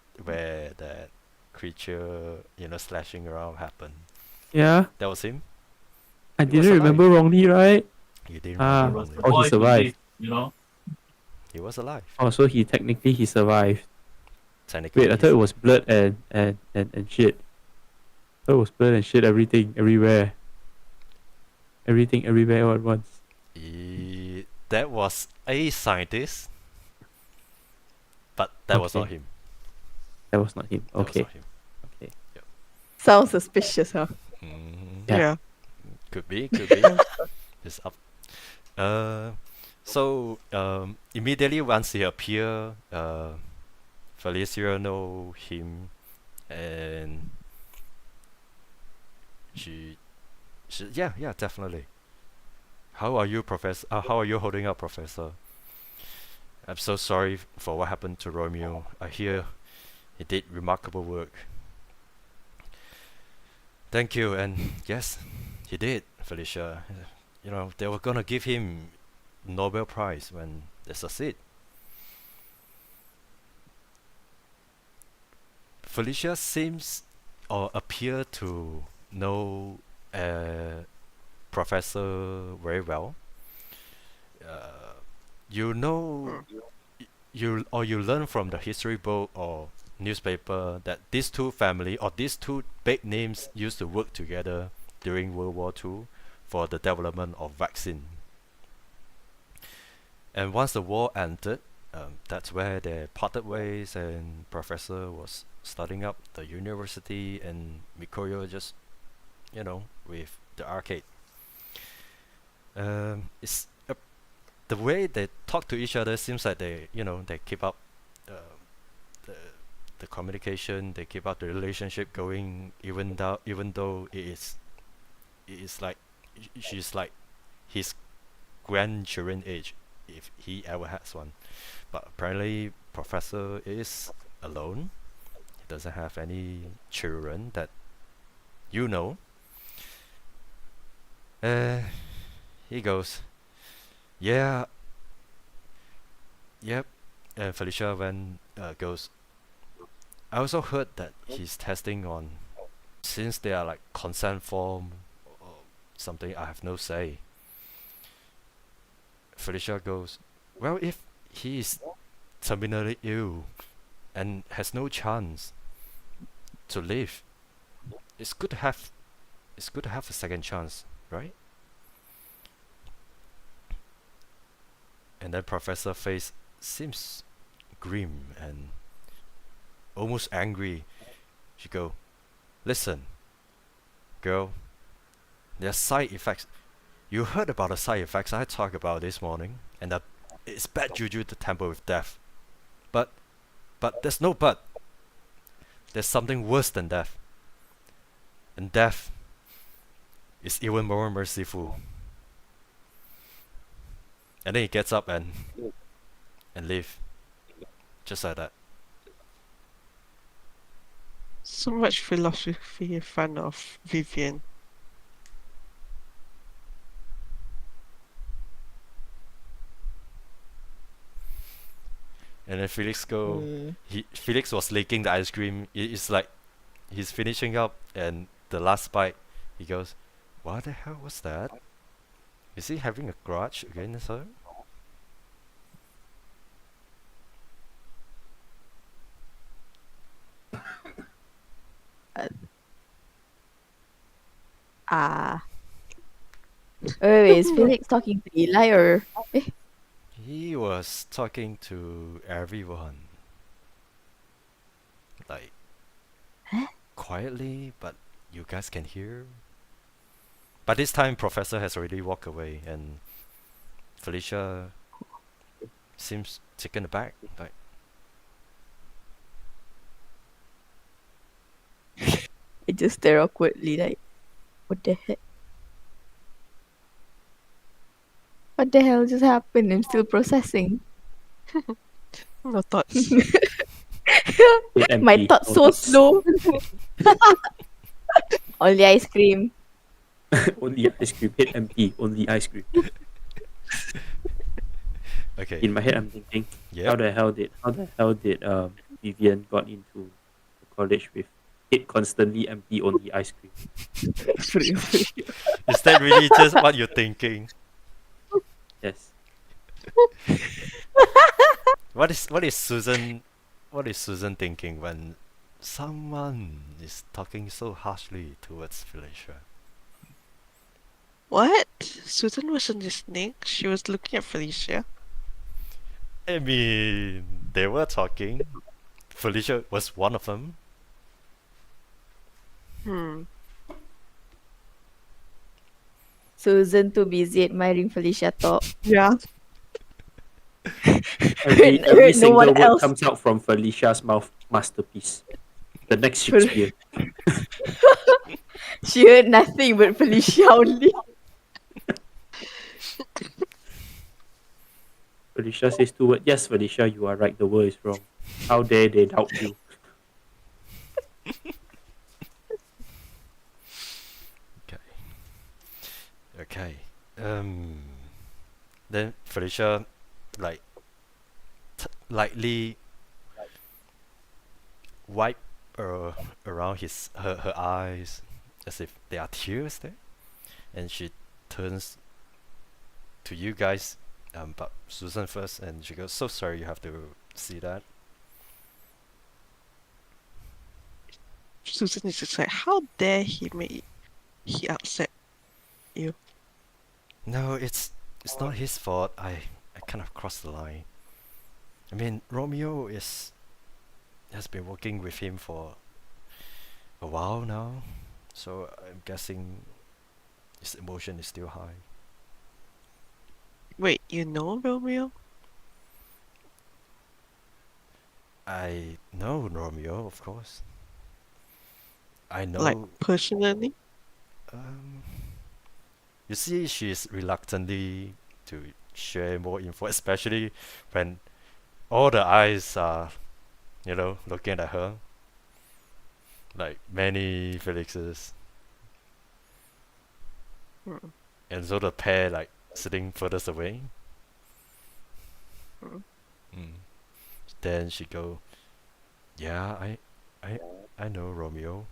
that creature, slashing around happened. Yeah, That was him. I He was didn't alive. remember wrongly, right? You didn't Ah, remember Was the wrongly. oh, he boy who survived. lived, you know? He was alive. Oh, so he survived. Technically, Wait, I he's thought it was blood and shit. I thought it was blood and shit, everything, everywhere. Everything, everywhere all at once. that was a scientist, but that was not Okay. him. That was not him. That was Okay. not him. Okay. Sounds suspicious, huh? Mhm. Yeah. Yeah. Could be. It's up. So immediately once he appear, Felicia know him, and yeah, definitely. How are you, Professor? How are you holding up, Professor? I'm so sorry for what happened to Romeo. I hear he did remarkable work. Thank you, and yes, he did, Felicia. They were gonna give him Nobel Prize when they succeed. Felicia seems or appear to know Professor very well. You know, you learn from the history book or newspaper that these two family or these two big names used to work together during World War II for the development of vaccine. And once the war ended, that's where they parted ways, and Professor was starting up the university, and Mikoyo just, with the arcade. It's the way they talk to each other seems like they keep up uh, the the communication, they keep up the relationship going, even though it is like she's like his grandchildren age if he ever has one. But apparently, Professor is alone. He doesn't have any children that you know. Uh, he goes, yeah, yep. And Felicia then goes, I also heard that he's testing on, since they are like consent form or something, I have no say. Felicia goes, well, if he is terminally ill and has no chance to live, it's good to have a second chance, right? And then Professor face seems grim and almost angry. She go, listen, girl, there are side effects. You heard about the side effects I talked about this morning, and that it's bad juju to tamper with death. But there's no but. There's something worse than death. And death is even more merciful. And then he gets up and leave. Just like that. So much philosophy in front of Vivian. And then Felix go. Mm. Felix was licking the ice cream. It's like he's finishing up, and the last bite, he goes, "What the hell was that? Is he having a grudge against her?" Ah. Wait, is Felix talking to Eli or? He was talking to everyone, like quietly, but you guys can hear. But this time, Professor has already walked away, and Felicia seems taken aback. Like, I just stare awkwardly, like, what the heck? What the hell just happened? I'm still processing. No thoughts. Hit My empty. thoughts so slow. Only ice cream. Only ice cream. Hit empty. Only ice cream. Okay. In my head, I'm thinking, Yeah. how the hell did Vivian got into the college with it constantly empty, only ice cream? Is that really just what you're thinking? Yes. What is Susan thinking when someone is talking so harshly towards Felicia? What? Susan wasn't listening. She was looking at Felicia. I mean, they were talking. Felicia was one of them. Hmm. Susan too busy admiring Felicia talk. Yeah. Every No single one word else. comes out from Felicia's mouth. Masterpiece. The next Shakespeare. She heard nothing but Felicia only. Felicia says two words. Yes, Felicia, you are right. The word is wrong. How dare they doubt you? Okay. Then Felicia, like, lightly wipe around her eyes as if there are tears there, and she turns to you guys, but Susan first, and she goes, "So sorry, you have to see that." Susan is just like, how dare he upset you? No, it's not his fault. I kind of crossed the line. I mean, Romeo has been working with him for a while now, so I'm guessing his emotion is still high. Wait, you know Romeo? I know Romeo, of course. I know. Like personally? Um, you see, she's reluctantly to share more info, especially when all the eyes are, looking at her, like many Felixes, Mm. and so the pair like sitting furthest away. Mm. Mm. Then she go, yeah, I, I know Romeo.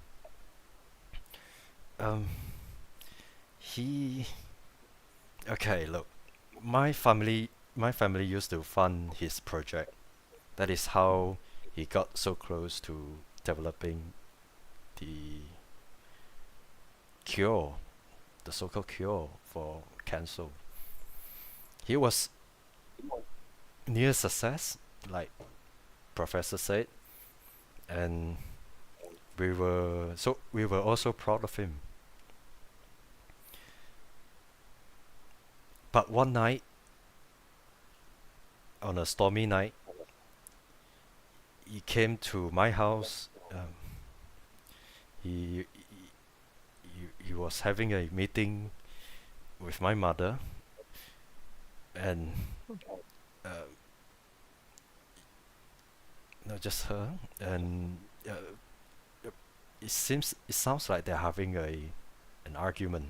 Um, he, okay, look, my family used to fund his project. That is how he got so close to developing the cure, the so-called cure for cancer. He was near success, like Professor said, and we were also proud of him. But one night, on a stormy night, he came to my house. He was having a meeting with my mother, and uh, not just her, and it sounds like they're having an argument.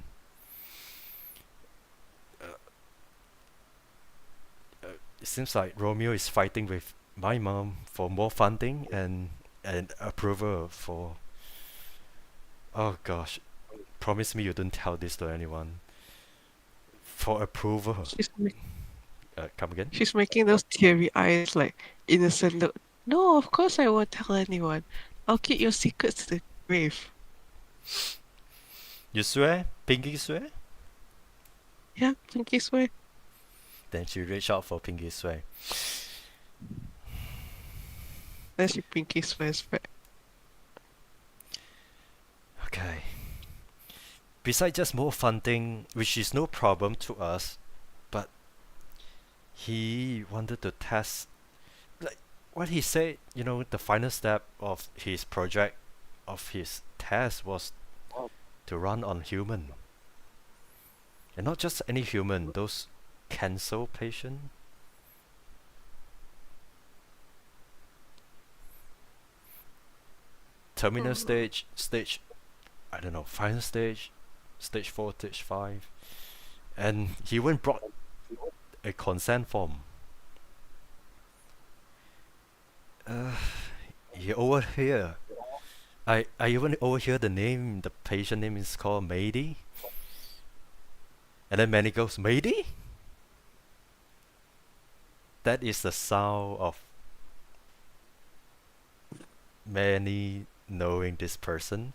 Uh, it seems like Romeo is fighting with my mom for more funding and approval for. Oh gosh, promise me you don't tell this to anyone. For approval. Come again? She's making those teary eyes, like innocent look. No, of course I won't tell anyone. I'll keep your secrets to the grave. You swear? Pinky swear? Yeah, Pinky swear. Then she reached out for Pinky swear. Then she Pinky swears back. Okay. Besides just more funding, which is no problem to us, but he wanted to test, like what he said, the final step of his project, of his test was to run on human. And not just any human, those cancer patient. Terminal stage, I don't know, final stage 4, stage 5. And he went brought a consent form You overhear. I even overhear the name. The patient name is called Mady. And then Manny goes, Mady? That is the sound of Manny knowing this person.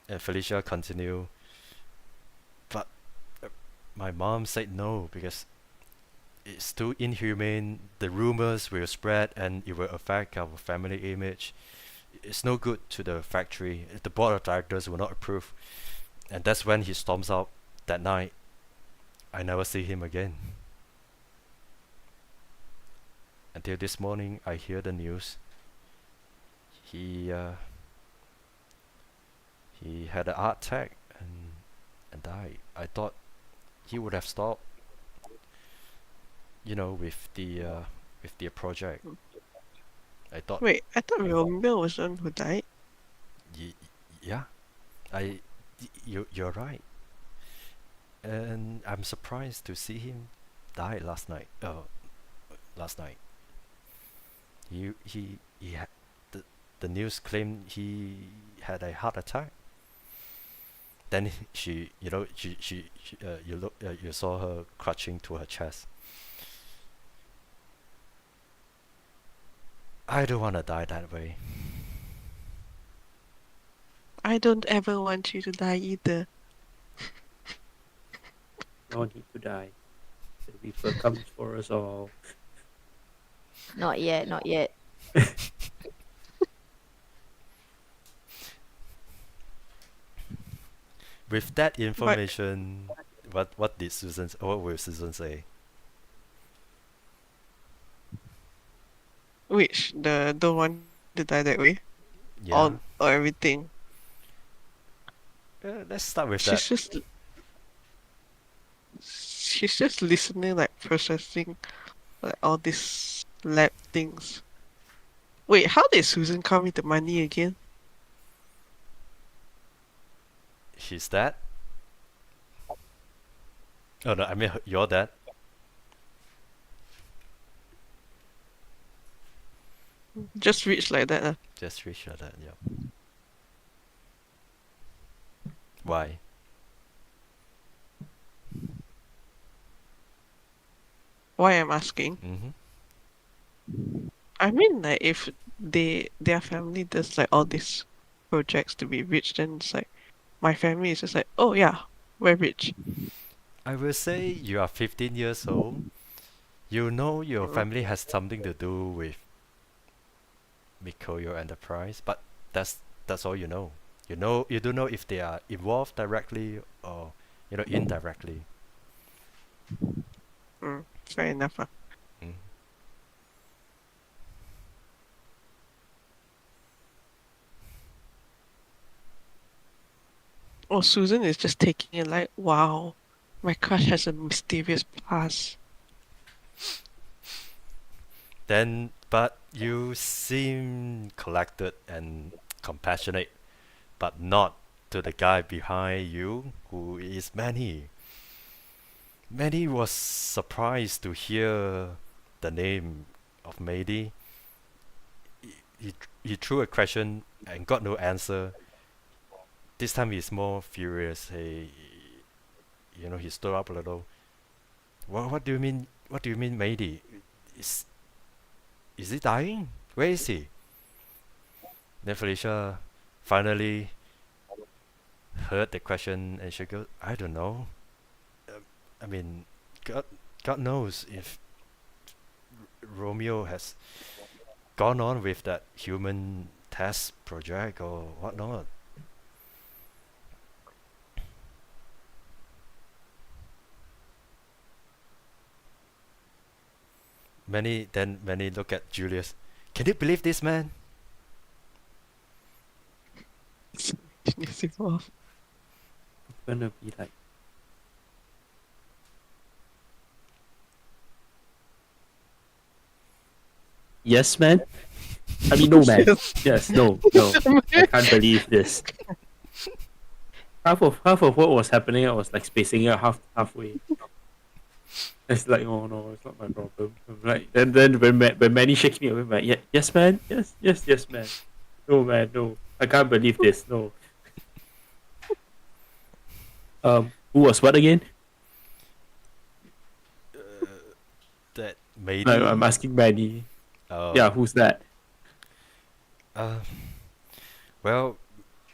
And Felicia continue, but my mom said no because it's too inhumane. The rumors will spread and it will affect our family image. It's no good to the factory. The board of directors will not approve. And that's when he storms out that night. I never see him again. Until this morning, I hear the news. He had a heart attack and died. I thought he would have stopped, with the project. I thought, Wait, I thought Romeo was the one who died. Yeah, you're right. And I'm surprised to see him die last night. Last night. He had the news claimed he had a heart attack. Then she you saw her clutching to her chest. I don't want to die that way. I don't ever want you to die either. No need to die. The reaper comes for us all. Not yet, not yet. With that information, what will Susan say? Which the one to die that way? Yeah. Or everything. Let's start with She's that. she's just listening, like processing like all these lab things. Wait, how did Susan come with the money again? His dad? Oh no, I mean your dad. Just rich like that. Just reach your dad, yeah. Why? Why I'm asking? Mm-hmm. I mean, like if their family does like all these projects to be rich, then it's like my family is just like, oh yeah, we're rich. I will say you are 15 years old. You know your Mhm. family has something to do with Mikoyo Enterprise, but that's all you know. You don't know if they are involved directly or indirectly. Fair enough. Mm. Oh, Susan is just taking it like, wow, my crush has a mysterious past. Then, but you seem collected and compassionate, but not to the guy behind you, who is Manny. Manny was surprised to hear the name of Mady. He threw a question and got no answer. This time he's more furious. He stood up a little. What do you mean? What do you mean, Mady? Is he dying? Where is he? Then Felicia finally heard the question and she goes, I don't know. I mean, God knows if Romeo has gone on with that human test project or whatnot. Many look at Julius. Can you believe this man? Genius evolved. Gonna be like, yes, man. I mean, no, man. Yes, no. I can't believe this. Half of what was happening, I was like spacing out halfway. It's like, oh no, it's not my problem. I'm like, then when Manny shakes me, I'm like, yeah, yes, man, yes, man. No, man, no, I can't believe this. No. Who was what again? That No, I'm maybe. asking Manny. Oh. Yeah, who's that? Uh,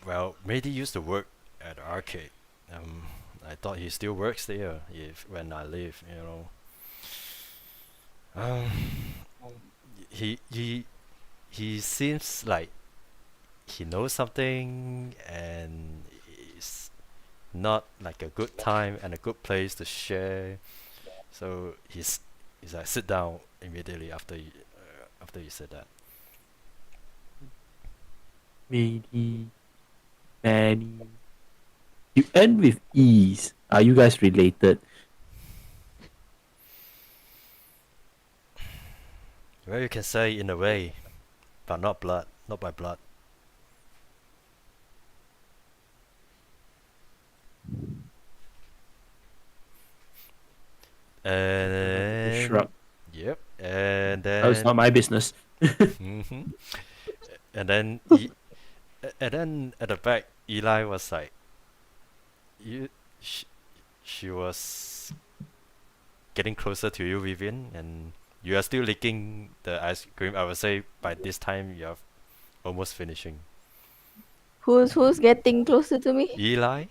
well, Mady used to work at the arcade. I thought he still works there. If when I leave, you know. Um, he he he seems like he knows something, and it's not like a good time and a good place to share. So he's like sit down immediately after you said that. Manny, Manny. You end with E's. Are you guys related? Well, you can say in a way, but not by blood. And Shrug. yep, and Oh, it's then not my business. hmm and then and then at the back, Eli was like, you, sh- she was getting closer to you, Vivian, and you are still licking the ice cream. I would say by this time you're almost finishing. Who's getting closer to me? Eli,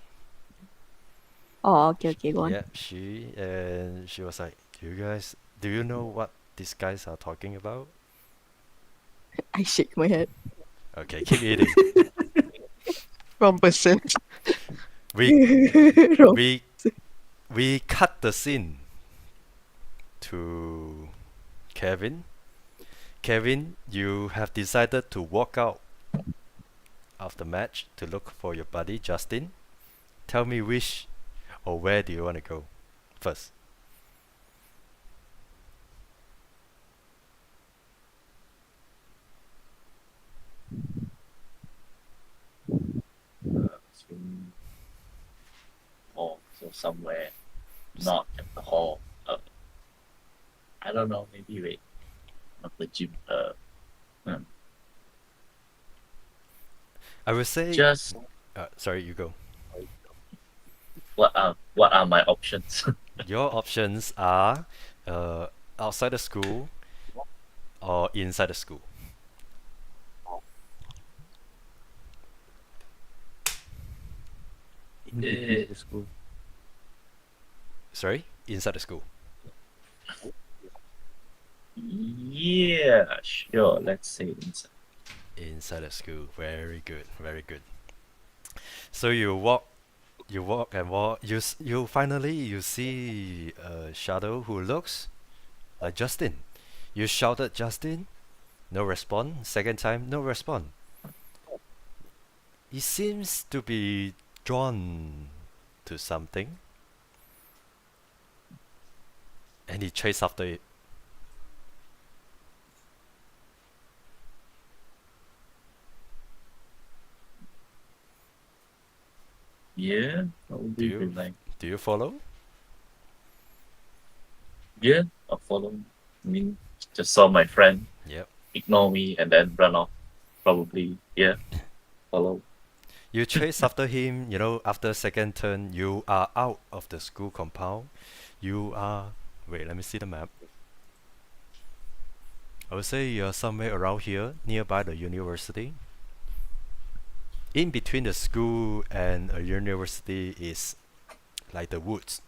Oh, okay, go on. yeah, she was like, do you know what these guys are talking about? I shake my head. Okay, keep eating. Wrong person. We Wrong. we cut the scene to Kevin. Kevin, you have decided to walk out of the match to look for your buddy Justin. Tell me which or where do you want to go first? Swim hall, so somewhere not at the hall. I don't know. Maybe wait, not the gym. I would say. Just Sorry, you go. what are my options? Your options are outside the school or inside the school. In between the school. Sorry, inside the school. Yeah, sure. Let's say inside. Inside the school. Very good. Very good. So you walk and walk. You finally you see a shadow who looks like Justin. You shouted Justin, no response. Second time, no response. He seems to be drawn to something, and he chased after it. Yeah, Do probably you like do you follow? yeah. I'll follow. I mean, just saw my friend Yep. ignore me and then run off. Probably yeah. Follow. You chase after him, you know, after second turn, you are out of the school compound. You are. Wait, let me see the map. I would say you're somewhere around here, nearby the university. In between the school and a university is like the woods.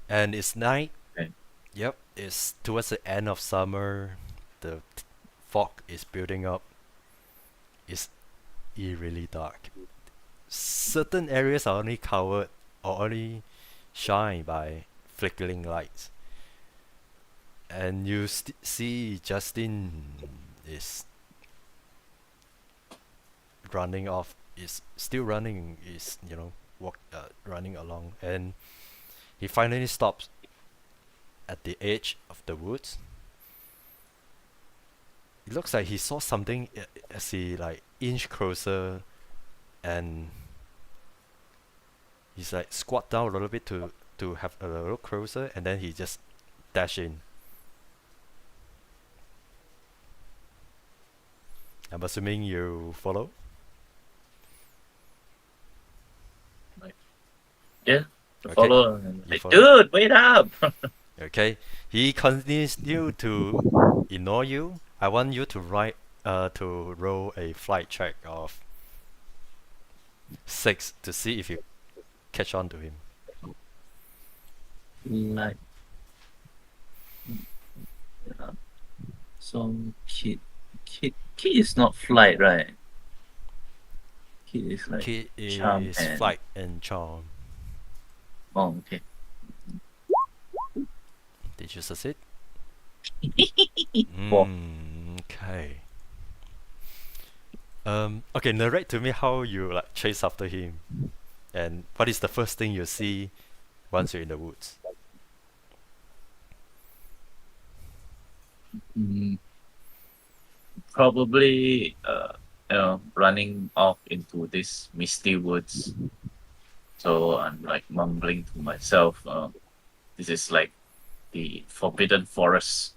And it's night. Okay. Yep, it's towards the end of summer. The fog is building up. It's eerily dark. Certain areas are only covered or only shine by flickering lights. And you see Justin is running off, is still running, is running along, and he finally stops at the edge of the woods. It looks like he saw something as he like inch closer, and he's like squat down a little bit to to have a little closer, and then he just dash in. I'm assuming you follow. Yeah. Okay. Follow. And You like, follow. dude, wait up. Okay, he continues to ignore you. I want you to roll a flight check of 6 to see if you catch on to him. Like, yeah. So kid is not flight, right? Kid is like Kid charm is and- flight and charm. oh okay. Did you succeed? Four. Okay. Okay, narrate to me how you like chase after him, and what is the first thing you see once you're in the woods? Mm, probably running off into this misty woods. So I'm like mumbling to myself, this is like the forbidden forest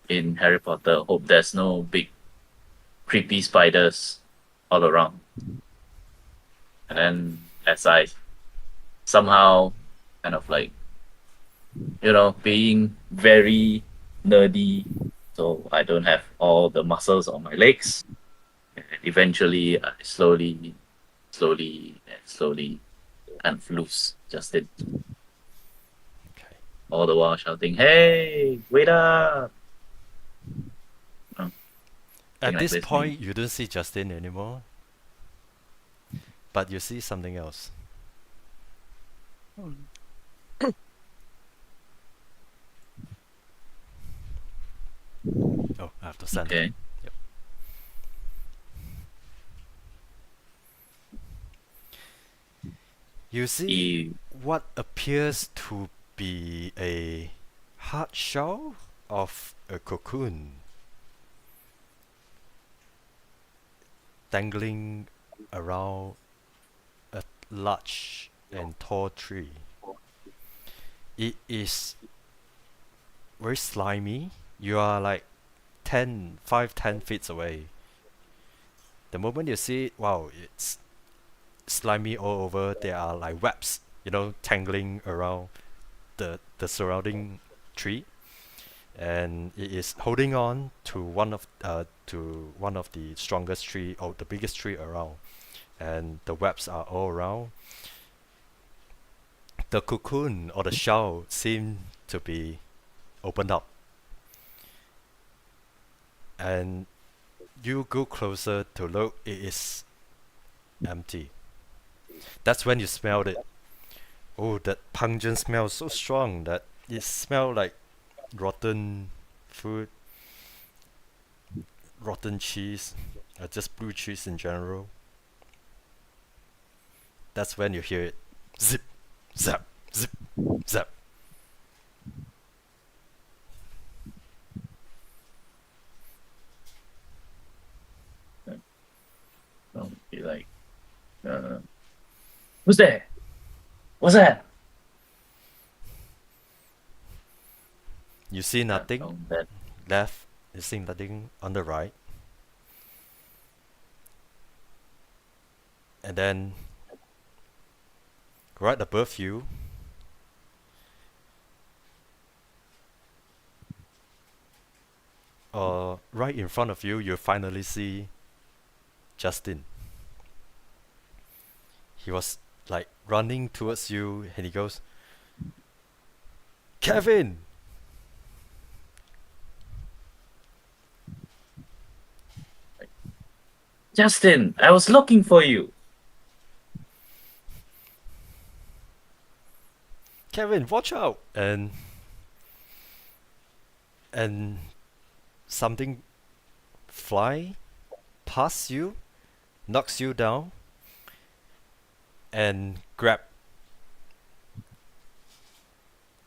in Harry Potter. Hope there's no big creepy spiders all around. And then as I somehow kind of like, being very nerdy, so I don't have all the muscles on my legs. And eventually, I slowly kind of loose Justin, Okay. all the while shouting, "Hey, wait up!" At like this listening. point, you don't see Justin anymore, but you see something else. Oh, I have to send it. Okay. You see He, what appears to be a hard shell of a cocoon dangling around a large and tall tree. It is very slimy. You are like 10 feet away. The moment you see it, wow, it's slimy all over. There are like webs, tangling around the surrounding tree, and it is holding on to one of the strongest tree or the biggest tree around, and the webs are all around. The cocoon or the shell seem to be opened up, and you go closer to look. It is empty. That's when you smelled it. Oh, that pungent smell so strong that it smelled like rotten food, rotten cheese, or just blue cheese in general. That's when you hear it. Zip, zap, zip, zap. be like, "Who's there? What's that?" You see nothing That left. You see nothing on the right. And then right above you, right in front of you, you finally see Justin. He was like running towards you, and he goes, "Kevin!" Justin, I was looking for you. "Kevin, watch out!" And something fly past you, knocks you down, and grab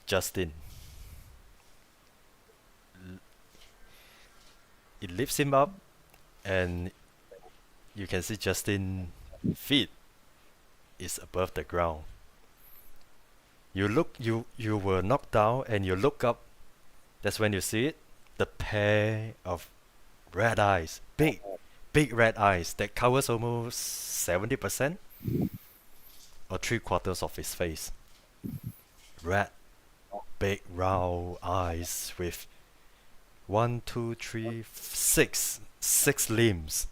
Justin. It lifts him up, and you can see Justin feet is above the ground. You were knocked down and you look up. That's when you see it. The pair of red eyes, big red eyes that covers almost 70% or 3/4 of his face. Red, big round eyes with one, two, three, six limbs,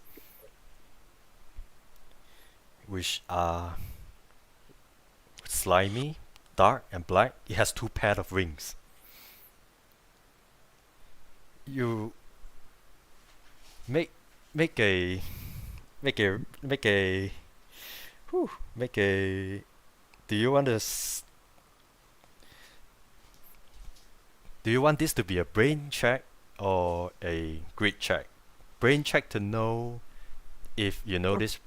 which are slimy, dark, and black. It has 2 pairs of wings. You make make a make a make a whew, make a. Do you want Do you want this to be a brain check or a grit check? Brain check to know if you know this,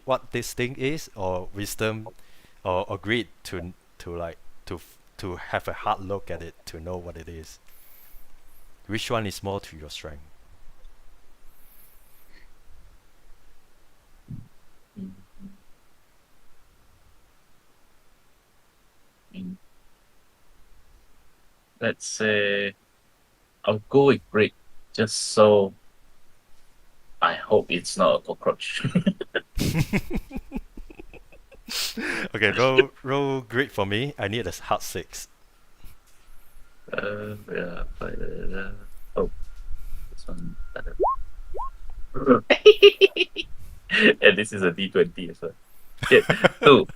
what this thing is, or wisdom, or grit to have a hard look at it to know what it is. Which one is more to your strength? Mm. Let's say I'll go with great, just so I hope it's not a cockroach. Okay, roll grit for me. I need a hard 6. Yeah, oh, this one better. And this is a D20 as well. Shit. Two.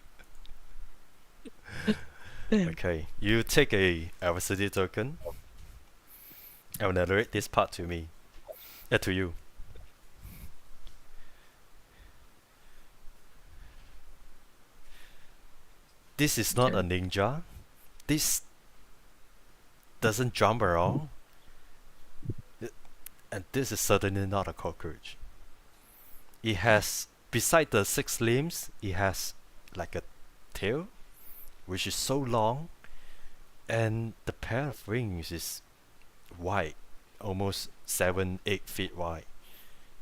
Damn. Okay, you take a adversity token. I'll narrate this part to me. To you. This is not a Okay. ninja. This doesn't jump around. And this is certainly not a cockroach. It has, beside the 6 limbs, it has like a tail, which is so long, and the pair of wings is wide, almost 7-8 feet wide,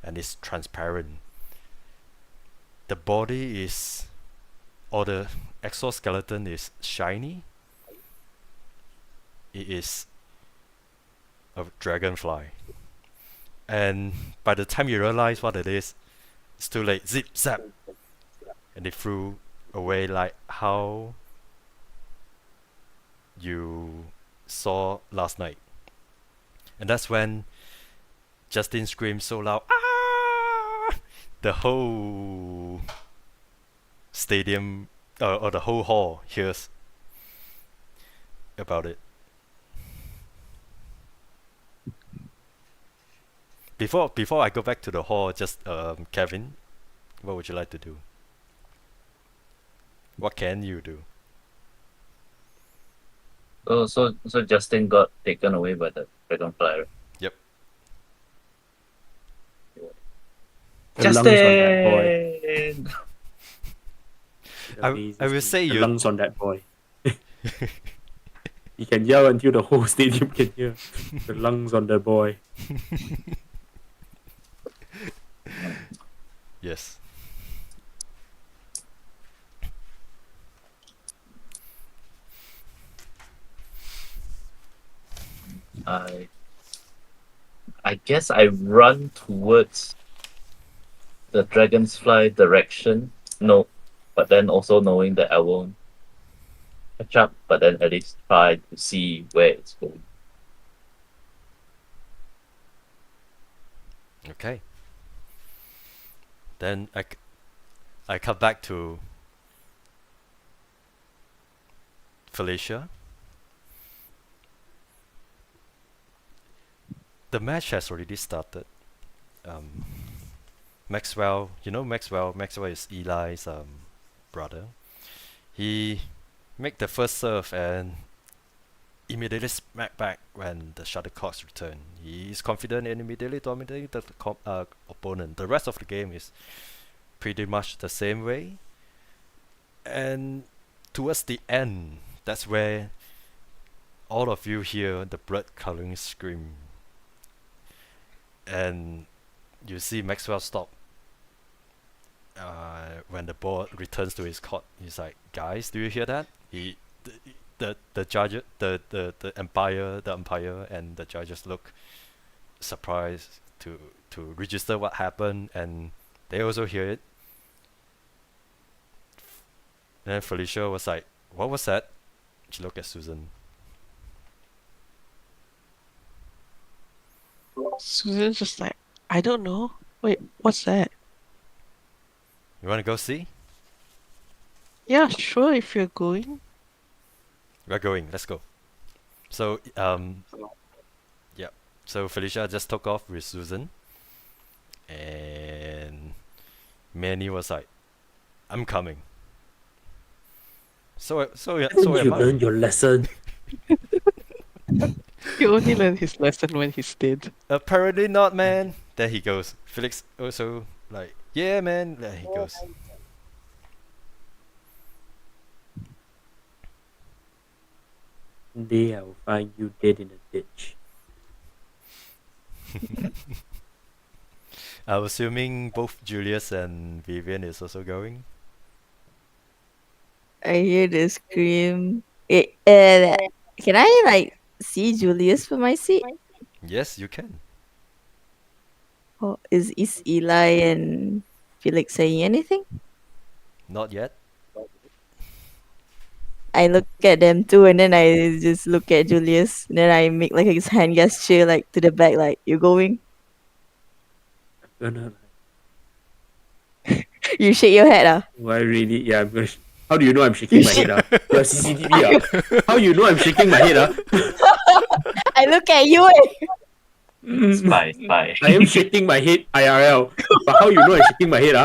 and it's transparent. The body is, or the exoskeleton is shiny. It is a dragonfly. And by the time you realize what it is, it's too late. Zip zap, and it flew away like how you saw last night. And that's when Justin screamed so loud, "Ah!" The whole stadium or the whole hall hears about it. Before I go back to the hall, just Kevin, what would you like to do? What can you do? Oh, so Justin got taken away by the dragonfly. Right? Yep. The lungs on that boy. Justin. I will say the you. lungs on that boy. He can yell until the whole stadium can hear. The lungs on the boy. Yes. I guess I run towards the dragonfly direction. No, but then also knowing that I won't catch up, but then at least try to see where it's going. Okay. Then I come back to Felicia. The match has already started. Maxwell, you know Maxwell. Maxwell is Eli's brother. He make the first serve and immediately smack back when the shuttlecocks return. He is confident and immediately dominating the opponent. The rest of the game is pretty much the same way. And towards the end, that's where all of you hear the blood-curdling scream. And you see Maxwell stop. when the board returns to his court, he's like, "Guys, do you hear that? The judge, the umpire, and the judges look surprised to register what happened, and they also hear it." And then Felicia was like, "What was that?" She looked at Susan. Susan's just like, I don't know. Wait, what's that? You wanna go see? Yeah, sure, if you're going. We're going. Let's go. So yeah. So Felicia just took off with Susan, and Manny was like, "I'm coming." So Haven't you am I. learned your lesson? He only learned his lesson when he stayed. Apparently not, man. Then he goes. Felix also like, "Yeah, man." Then he goes. One day I will find you dead in a ditch. I'm assuming both Julius and Vivian is also going. I hear the scream. Can I like see Julius for my seat? Yes, you can. Oh, is Eli and Felix saying anything? Not yet. I look at them too, and then I just look at Julius. And then I make like a hand gesture, like to the back, like "You going?" I'm gonna. You shake your head, ah. Do I really? Yeah, I'm gonna. How do you know I'm shaking my head? You have CCTV. How you know I'm shaking my head? I look at you. Spy. I am shaking my head IRL. But how you know I'm shaking my head?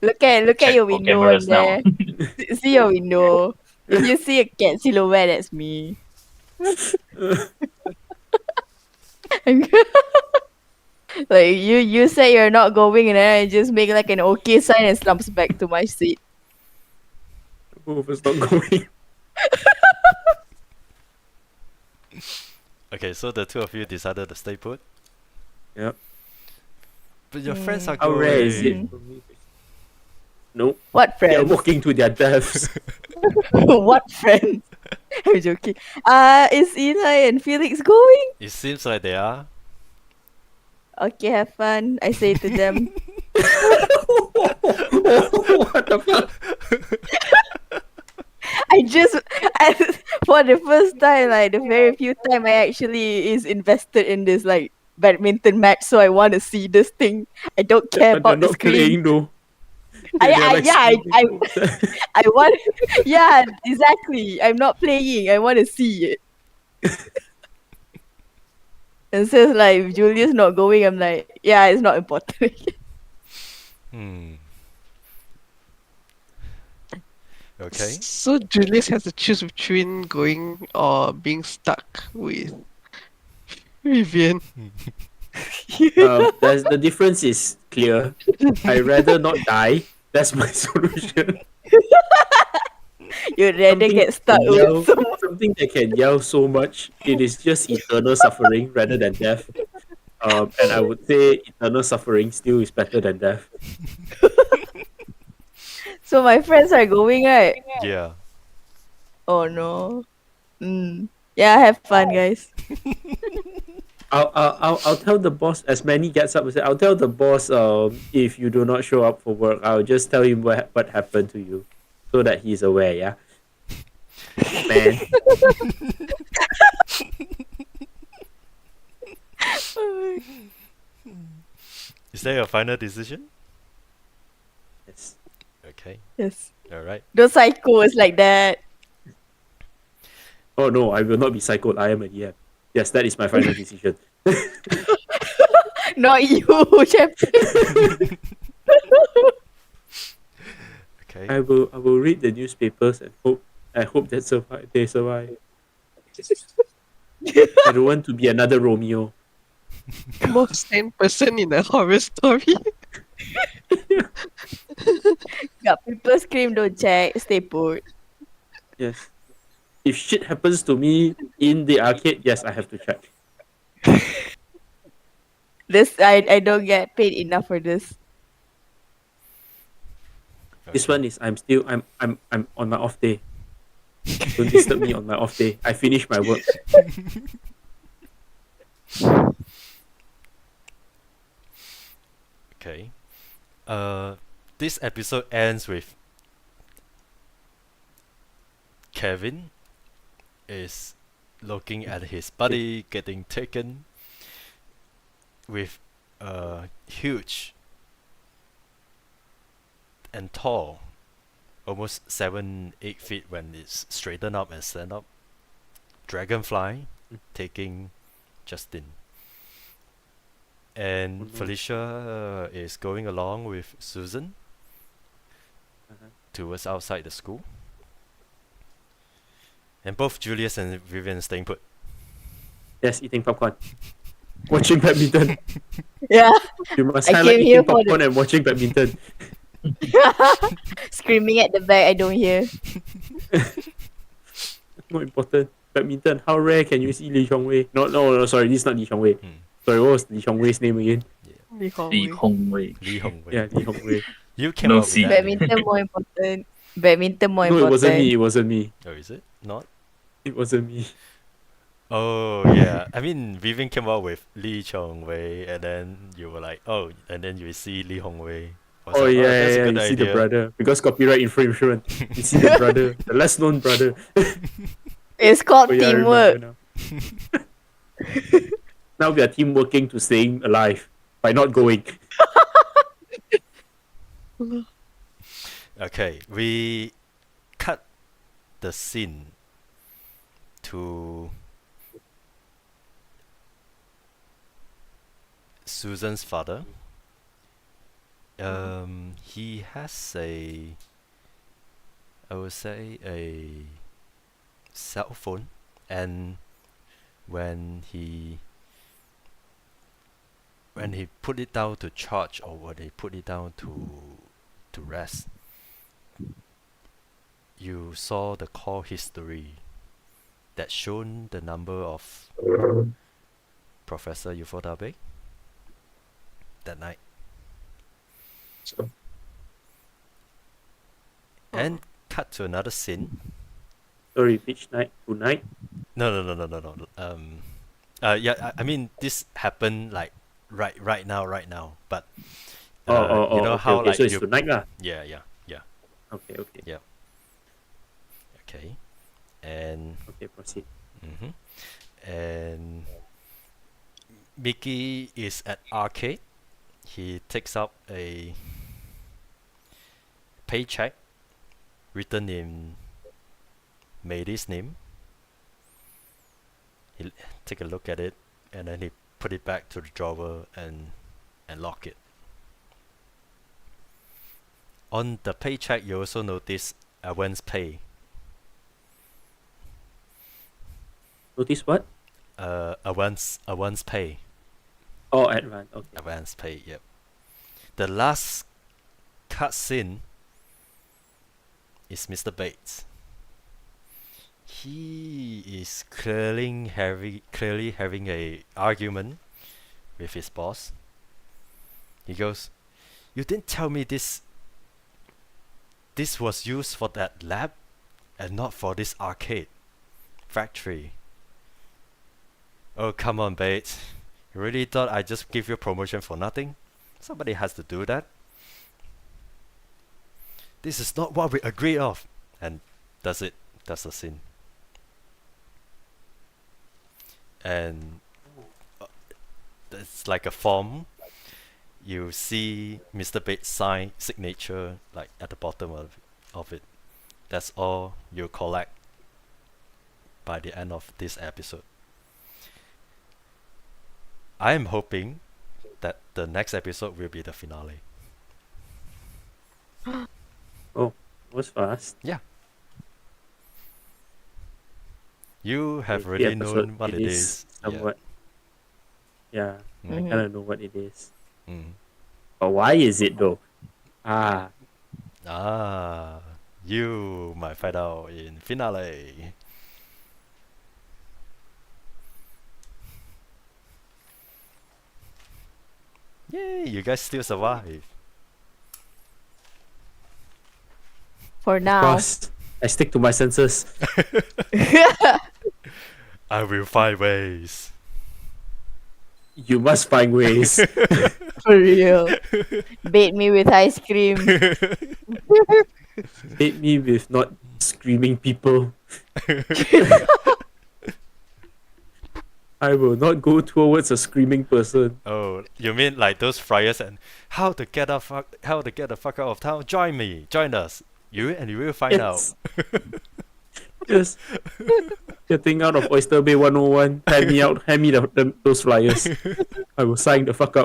Look at Check your for window cameras there. See your window. If you see a cat silhouette, that's me. Like you said you're not going, and then I just make like an okay sign and slumps back to my seat. Both of us not going. Okay, so the two of you decided to stay put. Yep. But your friends are How going. rare is it for me? Nope. What They're friends? walking to their deaths. What friends? I'm joking. Is Eli and Felix going? It seems like they are. Okay, have fun. I say to them. What the fuck? For the first time, like the very few time I actually is invested in this like badminton match, so I want to see this thing. I don't care But about they're the not screen. playing though. I want. Yeah, exactly. I'm not playing. I want to see it. And so it's like if Julius not going, I'm like, yeah, it's not important. Hmm. Okay. So Julius has to choose between going or being stuck with Vivian. The difference is clear. I rather not die. That's my solution. You'd rather get stuck yell, with someone. something that can yell so much. It is just eternal suffering rather than death. And I would say eternal suffering still is better than death. So my friends are going, right? Yeah. Oh no. Yeah, have fun, guys. I'll tell the boss as Manny gets up and say, I'll tell the boss if you do not show up for work, I'll just tell him what happened to you. So that he's aware, yeah? Man. Is that your final decision? Yes. Okay. Yes. Alright. Those psychos like that. Oh no, I will not be psychoed. I am a DM. Yes, that is my final decision. Not you, champion. Okay. I will read the newspapers and I hope that they survive. I don't want to be another Romeo. Most sane person in a horror story. Got people scream, don't check, stay put. Yes. If shit happens to me in the arcade, yes, I have to check. This I don't get paid enough for this. This Okay. one is I'm on my off day. Don't disturb me on my off day. I finished my work. Okay. This episode ends with Kevin is looking at his buddy getting taken with a huge and tall, almost 7-8 feet when it's straightened up and stand up, dragonfly taking Justin. And Oh no. Felicia is going along with Susan Uh-huh. towards outside the school. And both Julius and Vivian staying put. Yes, eating popcorn. Watching badminton. Yeah. You must I highlight came here eating for the- popcorn and watching badminton. Screaming at the back, I don't hear. More important. Badminton. How rare can you see Lee Chong Wei? No, sorry, this is not Lee Chong Wei. Hmm. Sorry, what was Lee Chong Wei's name again? Lee Hong Wei. Lee Hong Wei. Yeah, Lee Hong Wei. You came No up with C. that. Badminton more important. Badminton more No, important. it wasn't me. It wasn't me. Oh, is it? Not? It wasn't me. Oh, yeah. I mean, Vivian came up with Lee Chong Wei, and then you were like, oh, and then you see Lee Hong Wei. I was Oh like, yeah, that's a yeah, good you see idea. the brother because copyright infringement. You see the brother, the less known brother. It's called Oh yeah, I teamwork. remember now. Now we are team working to staying alive by not going. Okay, we cut the scene to Susan's father. He has I would say a cell phone, and when he put it down to charge, or when he put it down to rest, you saw the call history that shown the number of Professor Ufotable that night. So, And cut to another scene. sorry, which night? Tonight? No. Yeah, I mean this happened like right now. But you know okay, how okay. like So it's you, tonight lah. yeah. Okay. Okay, and Okay, proceed. mhm. And Mickey is at arcade. He takes up a paycheck written in Mady's name. He take a look at it, and then he put it back to the drawer and lock it. On the paycheck, you also notice advance pay. Notice what? Advance pay. Oh, advance. Okay. Advance pay. Yep. The last cutscene is Mr. Bates. He is clearly having a argument with his boss. He goes, "You didn't tell me this was used for that lab and not for this arcade factory." Oh, come on, Bates. You really thought I just give you a promotion for nothing? Somebody has to do that. This is not what we agreed of. And that's it. That's the scene. And it's like a form. You see Mr. Bates' sign signature like at the bottom of it. That's all you collect by the end of this episode. I am hoping that the next episode will be the finale. Was fast. You have The already episode, known what it is. Somewhat. Yeah, I Mm. kind of know what it is. Mm. But why is it though? Ah, You might find out in finale. Yay, you guys still survive. For now. Boss, I stick to my senses. I will find ways. You must find ways. For real. Bait me with ice cream. Hate me with not screaming people. I will not go towards a screaming person. Oh, you mean like those flyers and how to get the fuck out of town? Join us. You will find out. Yes. Getting out of Oyster Bay 101. Hand me those flyers. I will sign the fuck up.